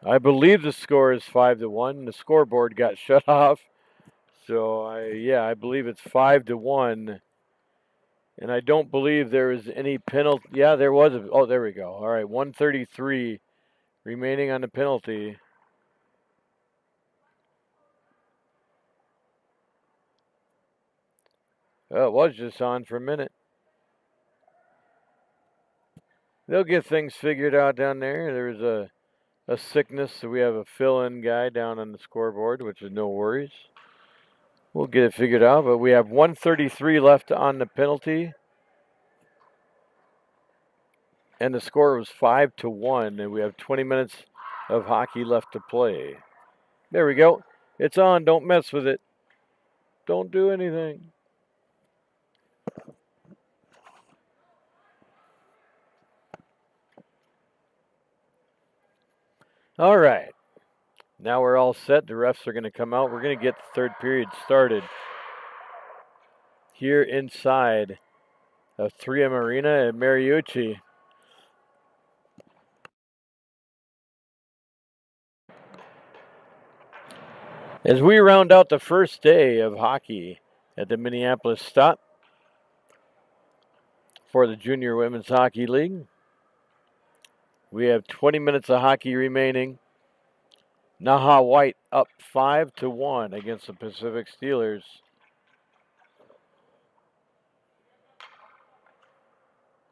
I believe the score is 5-1. The scoreboard got shut off. So I believe it's 5-1. And I don't believe there is any penalty. Yeah, there was. Oh, there we go. All right, 133 remaining on the penalty. Oh, it was just on for a minute. They'll get things figured out down there. There's a sickness, so we have a fill-in guy down on the scoreboard, which is no worries. We'll get it figured out, but we have 133 left on the penalty. And the score was 5-1, and we have 20 minutes of hockey left to play. There we go. It's on. Don't mess with it. Don't do anything. All right. Now we're all set. The refs are going to come out. We're going to get the third period started here inside of 3M Arena at Mariucci. As we round out the first day of hockey at the Minneapolis Stop for the Junior Women's Hockey League, we have 20 minutes of hockey remaining. NAHA White up 5-1 against the Pacific Steelers.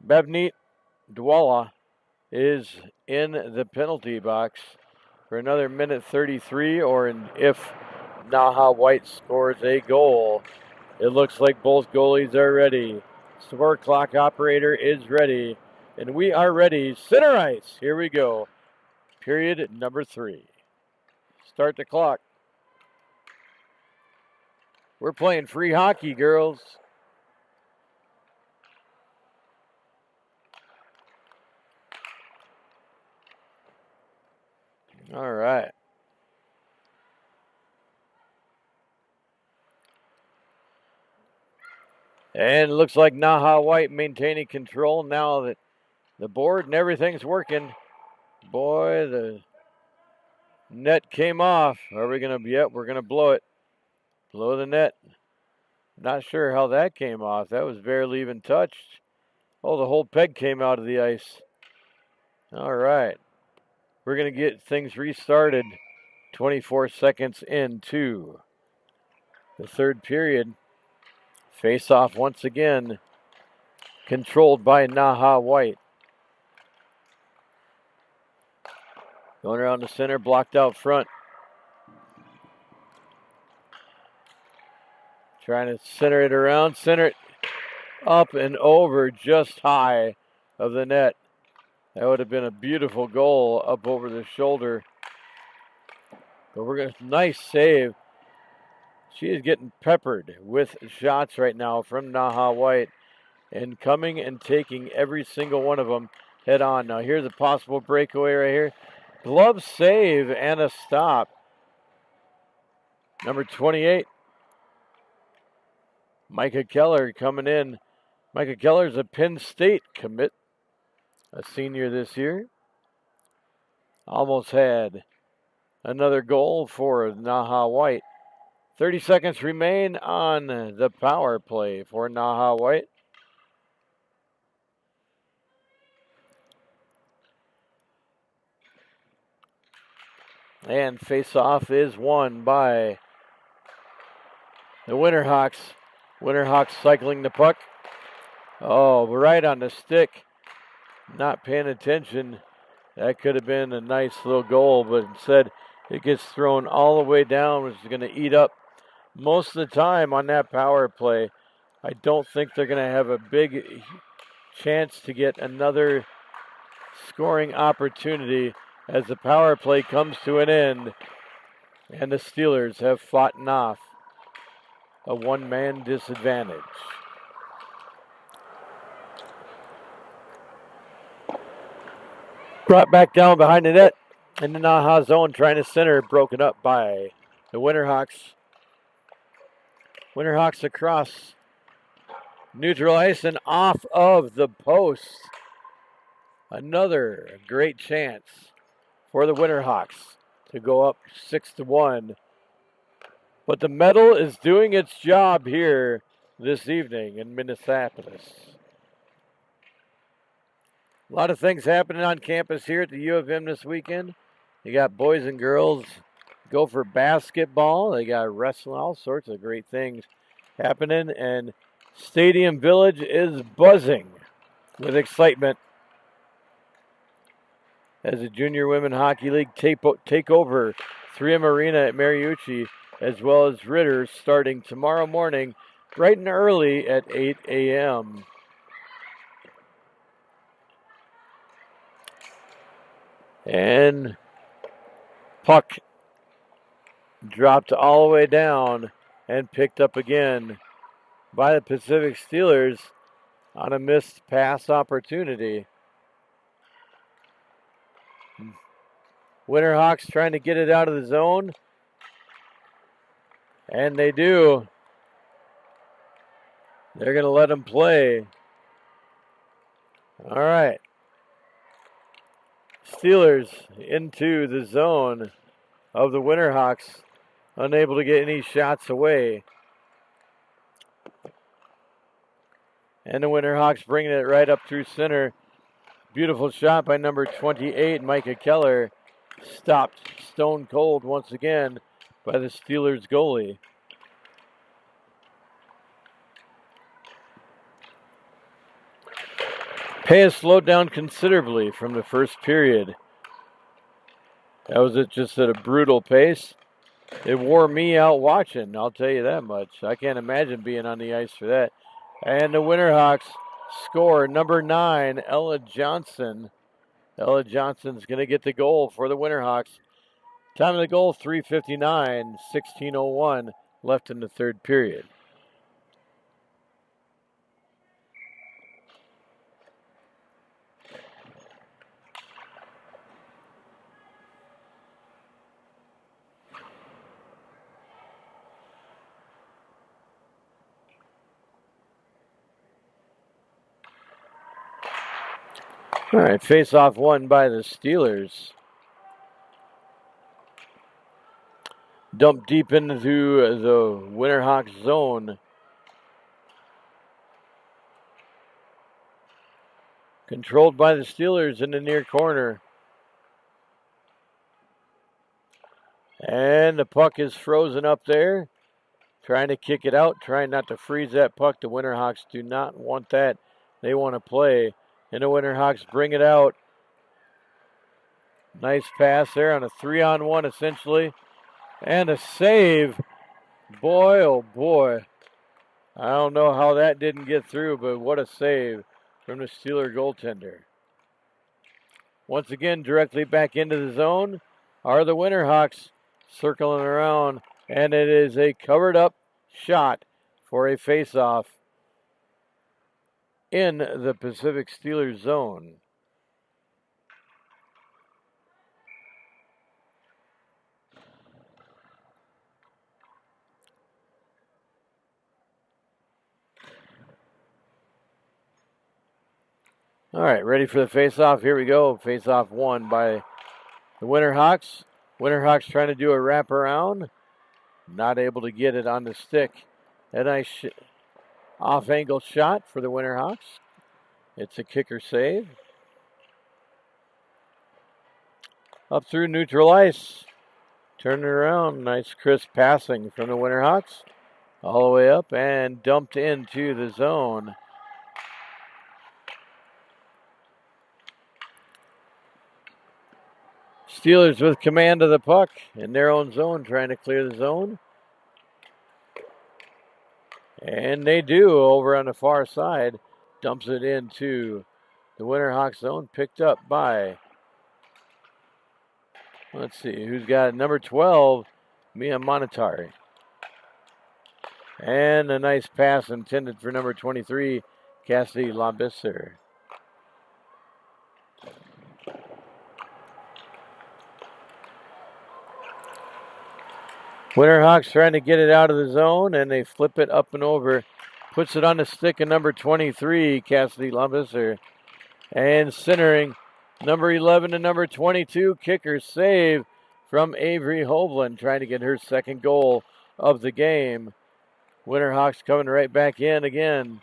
Bevneet Dwala is in the penalty box for another minute 33, if NAHA White scores a goal. It looks like both goalies are ready. Score clock operator is ready, and we are ready. Center ice. Here we go. Period number 3. Start the clock. We're playing free hockey, girls. All right. And it looks like NAHA White maintaining control now that the board and everything's working. Boy, the net came off. Are we going to? Yep, we're going to blow it. Blow the net. Not sure how that came off. That was barely even touched. Oh, the whole peg came out of the ice. All right. We're going to get things restarted 24 seconds into the third period. Face off once again. Controlled by NAHA White. Going around the center, blocked out front. Trying to center it around, center it up and over just high of the net. That would have been a beautiful goal up over the shoulder. But we're going to, nice save. She is getting peppered with shots right now from NAHA White and coming and taking every single one of them head on. Now here's a possible breakaway right here. Glove save and a stop. Number 28. Micah Keller coming in. Micah Keller's a Penn State commit, a senior this year. Almost had another goal for NAHA White. 30 seconds remain on the power play for NAHA White. And face-off is won by the Winterhawks. Winterhawks cycling the puck. Oh, right on the stick. Not paying attention. That could have been a nice little goal, but instead it gets thrown all the way down, which is going to eat up most of the time on that power play. I don't think they're going to have a big chance to get another scoring opportunity as the power play comes to an end and the Steelers have fought off a one-man disadvantage. Brought back down behind the net in the NAHA zone, trying to center, broken up by the Winterhawks. Winterhawks across Neutral ice and off of the post. Another great chance for the Winterhawks to go up 6-1. But the medal is doing its job here this evening in Minneapolis. A lot of things happening on campus here at the U of M this weekend. You got boys and girls go for basketball. They got wrestling, all sorts of great things happening. And Stadium Village is buzzing with excitement as the Junior Women Hockey League take over 3M Arena at Mariucci, as well as Ritter, starting tomorrow morning bright and early at 8 a.m. And puck dropped all the way down and picked up again by the Pacific Steelers on a missed pass opportunity. Winterhawks trying to get it out of the zone. And they do. They're going to let them play. All right. Steelers into the zone of the Winterhawks, unable to get any shots away. And the Winterhawks bringing it right up through center. Beautiful shot by number 28, Micah Keller. Stopped stone cold once again by the Steelers goalie. Pace slowed down considerably from the first period. That was just at a brutal pace. It wore me out watching, I'll tell you that much. I can't imagine being on the ice for that. And the Winterhawks score number 9, Ella Johnson. Ella Johnson's going to get the goal for the Winterhawks. Time of the goal, 3:59, 16:01 left in the third period. All right, face-off won by the Steelers. Dumped deep into the Winterhawks zone. Controlled by the Steelers in the near corner. And the puck is frozen up there. Trying to kick it out, trying not to freeze that puck. The Winterhawks do not want that. They want to play. And the Winterhawks bring it out. Nice pass there on a 3-on-1 essentially. And a save. Boy, oh boy. I don't know how that didn't get through, but what a save from the Steeler goaltender. Once again, directly back into the zone are the Winterhawks circling around. And it is a covered up shot for a face-off in the Pacific Steelers zone. All right, ready for the face-off. Here we go. Face-off won by the Winterhawks. Winterhawks trying to do a wraparound. Not able to get it on the stick. A nice off-angle shot for the Winterhawks. It's a kicker save. Up through neutral ice. Turning around. Nice crisp passing from the Winterhawks. All the way up and dumped into the zone. Steelers with command of the puck in their own zone, trying to clear the zone. And they do over on the far side. Dumps it into the Winterhawks zone, picked up by, let's see, who's got it? Number 12, Mia Monetari. And a nice pass intended for number 23, Cassidy Labisser. Winterhawks trying to get it out of the zone, and they flip it up and over Puts it on the stick of number 23, Cassidy Lumbus, and centering number 11 to number 22, kicker save from Avery Hovland, trying to get her second goal of the game. Winterhawks coming right back in again.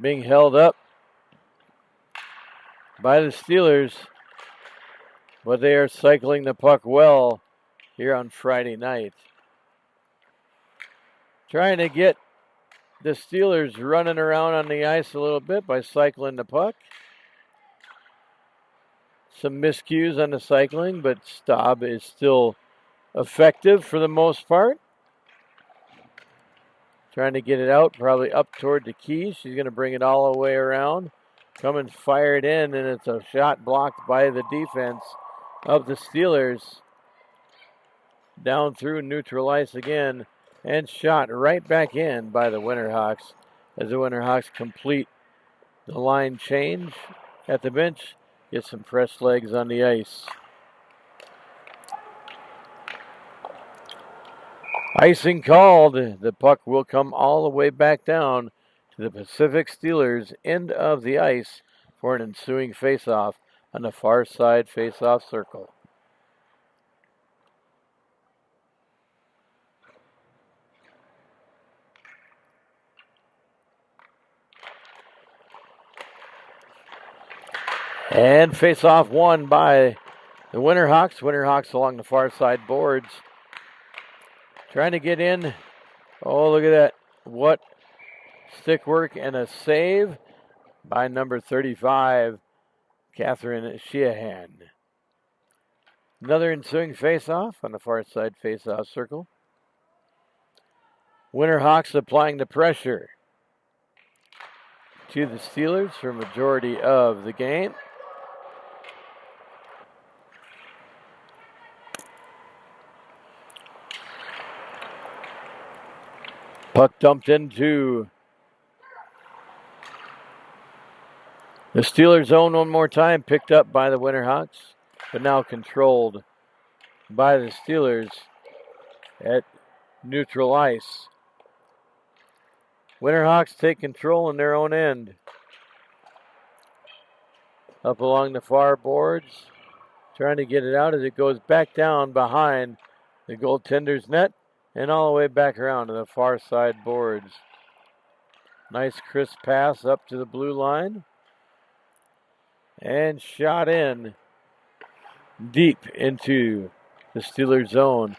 Being held up by the Steelers, but they are cycling the puck well here on Friday night. Trying to get the Steelers running around on the ice a little bit by cycling the puck. Some miscues on the cycling, but Staub is still effective for the most part. Trying to get it out, probably up toward the key. She's going to bring it all the way around. Come and fire it in, and it's a shot blocked by the defense of the Steelers. Down through neutral ice again, and shot right back in by the Winterhawks as the Winterhawks complete the line change at the bench. Get some fresh legs on the ice. Icing called. The puck will come all the way back down to the Pacific Steelers end of the ice for an ensuing faceoff on the far side faceoff circle. And face-off won by the Winterhawks. Winterhawks along the far side boards. Trying to get in. Oh, look at that. What stick work and a save by number 35, Catherine Sheehan. Another ensuing face-off on the far side face-off circle. Winterhawks applying the pressure to the Steelers for majority of the game. Puck dumped into the Steelers' zone one more time, picked up by the Winterhawks, but now controlled by the Steelers at neutral ice. Winterhawks take control in their own end. Up along the far boards, trying to get it out as it goes back down behind the goaltender's net and all the way back around to the far side boards. Nice crisp pass up to the blue line. And shot in deep into the Steelers zone.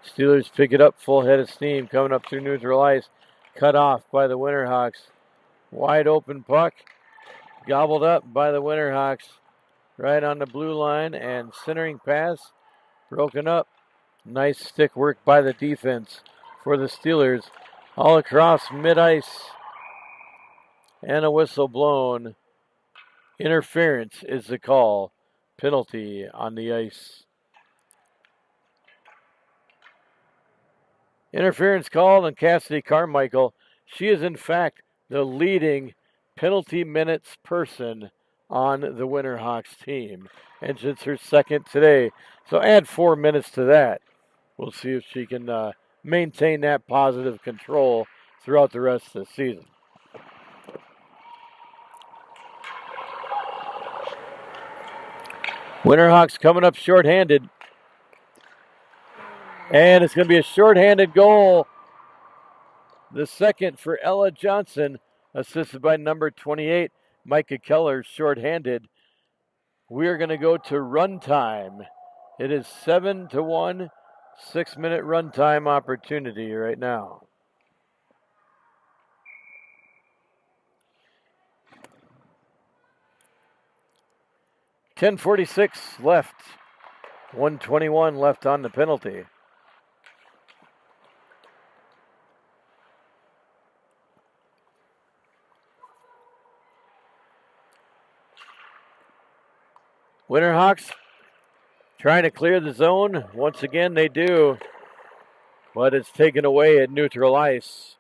Steelers pick it up, full head of steam, coming up through neutral ice. Cut off by the Winterhawks. Wide open puck. Gobbled up by the Winterhawks. Right on the blue line, and centering pass. Broken up. Nice stick work by the defense for the Steelers. All across mid-ice. And a whistle blown. Interference is the call. Penalty on the ice. Interference called on Cassidy Carmichael. She is in fact the leading penalty minutes person on the Winterhawks team. And it's her second today. So add 4 minutes to that. We'll see if she can maintain that positive control throughout the rest of the season. Winterhawks coming up shorthanded. And it's going to be a shorthanded goal. The second for Ella Johnson, assisted by number 28, Micah Keller, shorthanded. We are going to go to run time. It is 7-1, 6-minute run time opportunity right now. .46 left. 1:21 left on the penalty. Winterhawks trying to clear the zone. Once again, they do. But it's taken away at neutral ice.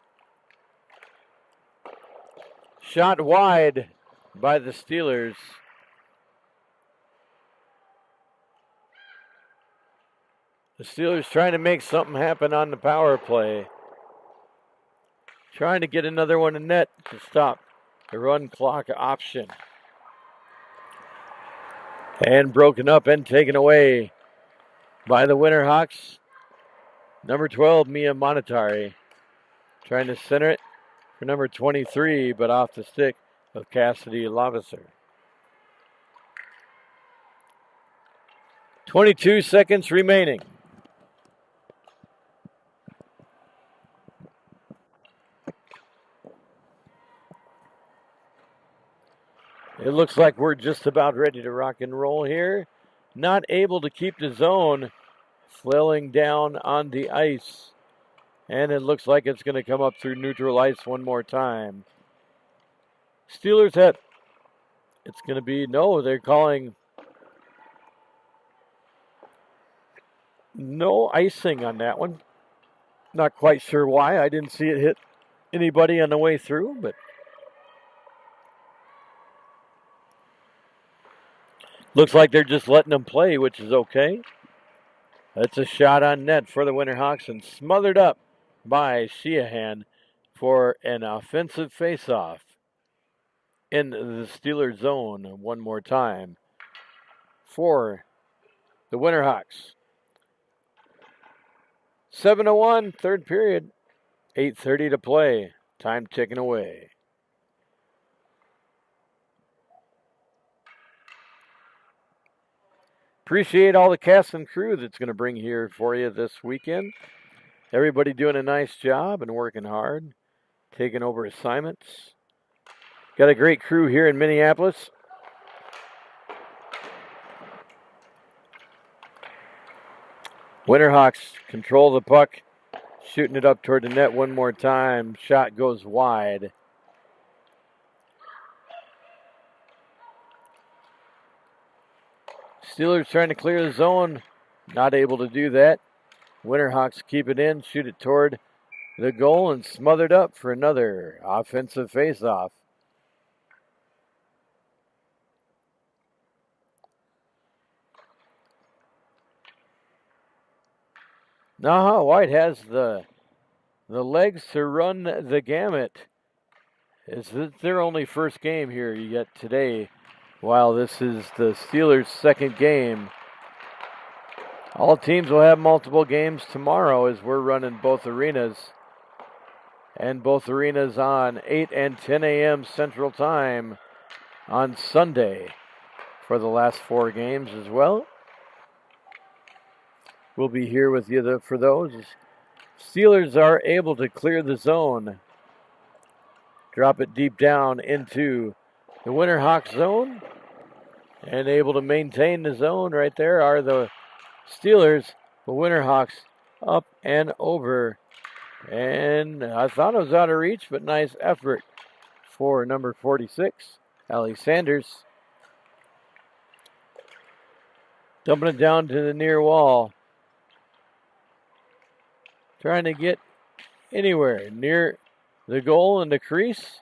Shot wide by the Steelers. The Steelers trying to make something happen on the power play. trying to get another one in net to stop the run clock option. And broken up and taken away by the Winterhawks. Number 12, Mia Monetari, trying to center it for number 23, but off the stick of Cassidy Lavisser. 22 seconds remaining. It looks like we're just about ready to rock and roll here. Not able to keep the zone, flailing down on the ice. And it looks like it's going to come up through neutral ice one more time. Steelers hit. It's going to be, no, they're calling no icing on that one. Not quite sure why. I didn't see it hit anybody on the way through, but looks like they're just letting them play, which is okay. That's a shot on net for the Winterhawks and smothered up by Sheehan for an offensive faceoff in the Steelers zone one more time for the Winterhawks. 7:01, third period, 8:30 to play. Time ticking away. Appreciate all the cast and crew that's going to bring here for you this weekend. Everybody doing a nice job and working hard, taking over assignments. Got a great crew here in Minneapolis. Winterhawks control the puck, shooting it up toward the net one more time. Shot goes wide. Steelers trying to clear the zone, not able to do that. Winterhawks keep it in, shoot it toward the goal, and smothered up for another offensive faceoff. NAHA White has the legs to run the gamut. It's their only first game here yet today, while this is the Steelers' second game. All teams will have multiple games tomorrow as we're running both arenas. And both arenas on 8 and 10 a.m. Central Time on Sunday for the last 4 games as well. We'll be here with you for those. Steelers are able to clear the zone. Drop it deep down into the Winterhawks zone. And able to maintain the zone right there are the Steelers. The Winterhawks up and over. And I thought it was out of reach, but nice effort for number 46, Allie Sanders. Dumping it down to the near wall. Trying to get anywhere near the goal and the crease.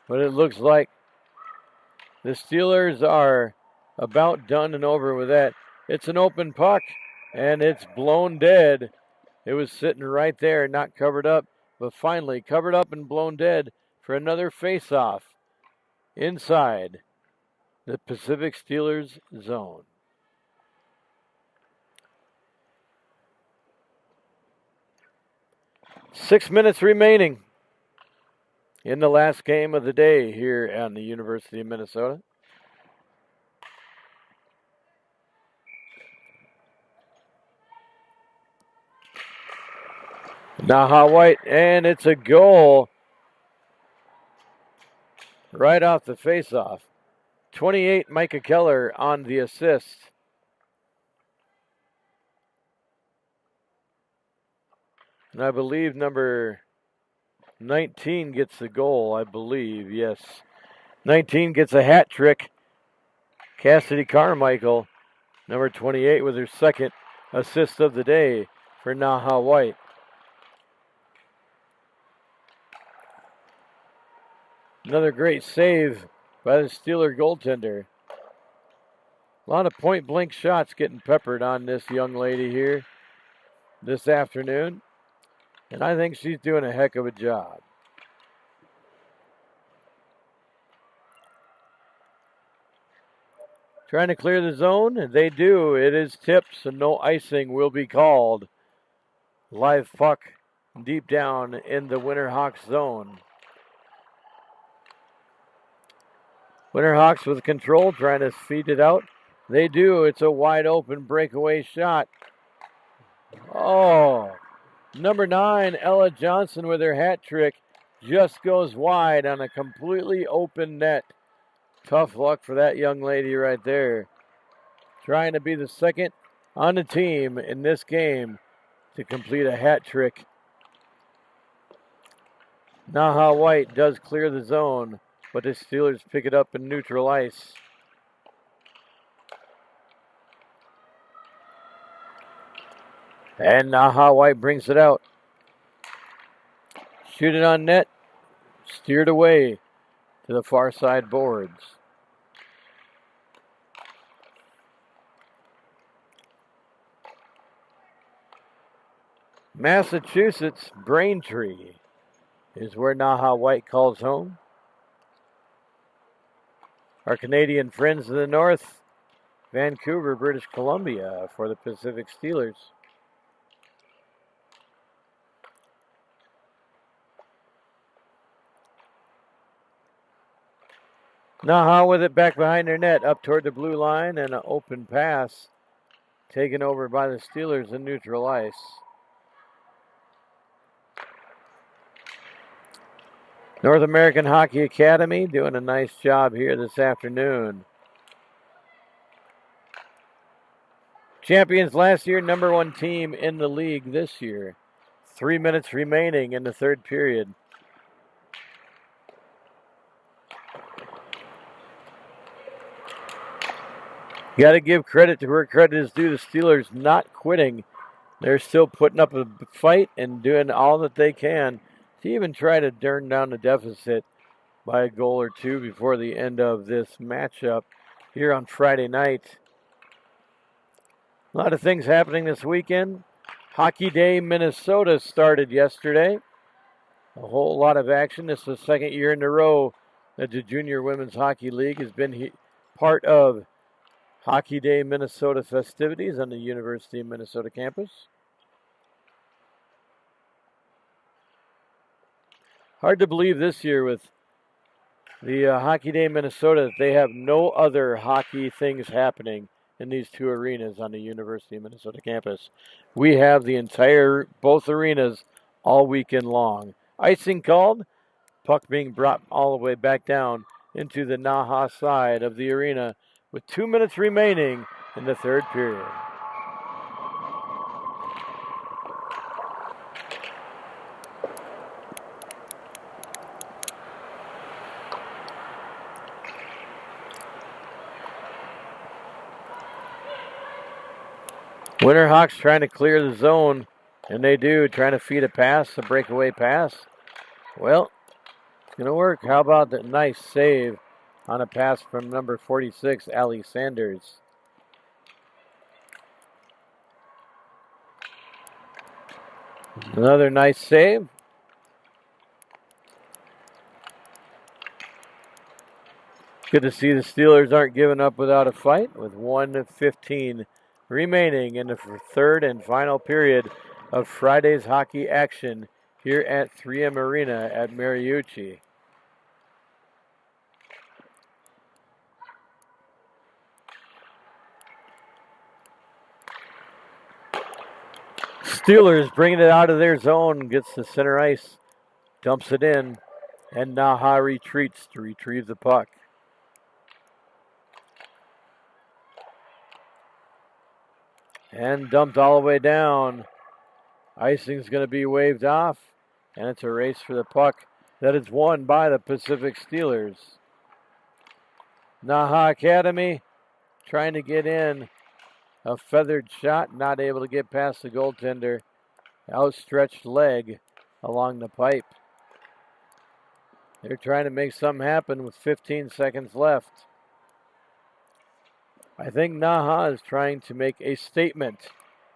But it looks like the Steelers are about done and over with that. It's an open puck, and it's blown dead. It was sitting right there, not covered up, but finally covered up and blown dead for another face-off inside the Pacific Steelers zone. Six minutes remaining in the last game of the day here on the University of Minnesota. NAHA White, and it's a goal right off the faceoff. 28, Micah Keller on the assist. And I believe number 19 gets the goal, I believe, yes. 19 gets a hat trick. Cassidy Carmichael, number 28, with her second assist of the day for NAHA White. Another great save by the Steeler goaltender. A lot of point-blank shots getting peppered on this young lady here this afternoon. And I think she's doing a heck of a job. Trying to clear the zone, and they do. It is tipped, so no icing will be called. Live puck deep down in the Winterhawks zone. Winterhawks with control, trying to feed it out. They do. It's a wide open breakaway shot. Oh, number 9, Ella Johnson with her hat trick just goes wide on a completely open net. Tough luck for that young lady right there. Trying to be the second on the team in this game to complete a hat trick. NAHA White does clear the zone, but the Steelers pick it up in neutral ice. And NAHA White brings it out. Shoot it on net. Steered away to the far side boards. Massachusetts, Braintree is where NAHA White calls home. Our Canadian friends to the north, Vancouver, British Columbia for the Pacific Steelers. NAHA with it back behind their net, up toward the blue line, and an open pass taken over by the Steelers in neutral ice. North American Hockey Academy doing a nice job here this afternoon. Champions last year, number 1 team in the league this year. 3 minutes remaining in the third period. Got to give credit to where credit is due. The Steelers not quitting. They're still putting up a fight and doing all that they can to even try to turn down the deficit by a goal or two before the end of this matchup here on Friday night. A lot of things happening this weekend. Hockey Day Minnesota started yesterday. A whole lot of action. This is the second year in a row that the Junior Women's Hockey League has been part of Hockey Day Minnesota festivities on the University of Minnesota campus. Hard to believe this year with the Hockey Day Minnesota that they have no other hockey things happening in these 2 arenas on the University of Minnesota campus. We have the both arenas all weekend long. Icing called, puck being brought all the way back down into the NAHA side of the arena with 2 minutes remaining in the third period. Winterhawks trying to clear the zone, and they do, trying to feed a breakaway pass. Well, it's going to work. How about that nice save on a pass from number 46, Allie Sanders. Another nice save. Good to see the Steelers aren't giving up without a fight with 1:15 remaining in the third and final period of Friday's hockey action here at 3M Arena at Mariucci. Steelers bringing it out of their zone, gets to center ice, dumps it in, and NAHA retreats to retrieve the puck. And dumped all the way down. Icing's going to be waved off, and it's a race for the puck that is won by the Pacific Steelers. NAHA Academy trying to get in a feathered shot, not able to get past the goaltender. Outstretched leg along the pipe. They're trying to make something happen with 15 seconds left. I think NAHA is trying to make a statement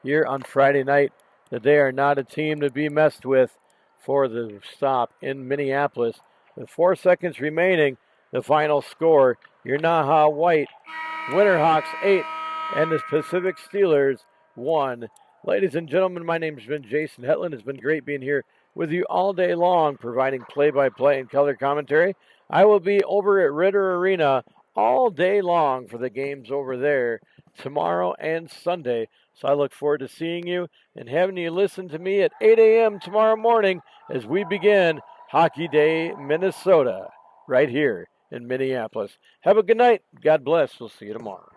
here on Friday night that they are not a team to be messed with for the stop in Minneapolis. With 4 seconds remaining, the final score, your NAHA White Winterhawks 8 and the Pacific Steelers 1. Ladies and gentlemen, my name has been Jason Hetland. It's been great being here with you all day long, providing play-by-play and color commentary. I will be over at Ritter Arena all day long for the games over there tomorrow and Sunday. So I look forward to seeing you and having you listen to me at 8 a.m. tomorrow morning as we begin Hockey Day, Minnesota, right here in Minneapolis. Have a good night. God bless. We'll see you tomorrow.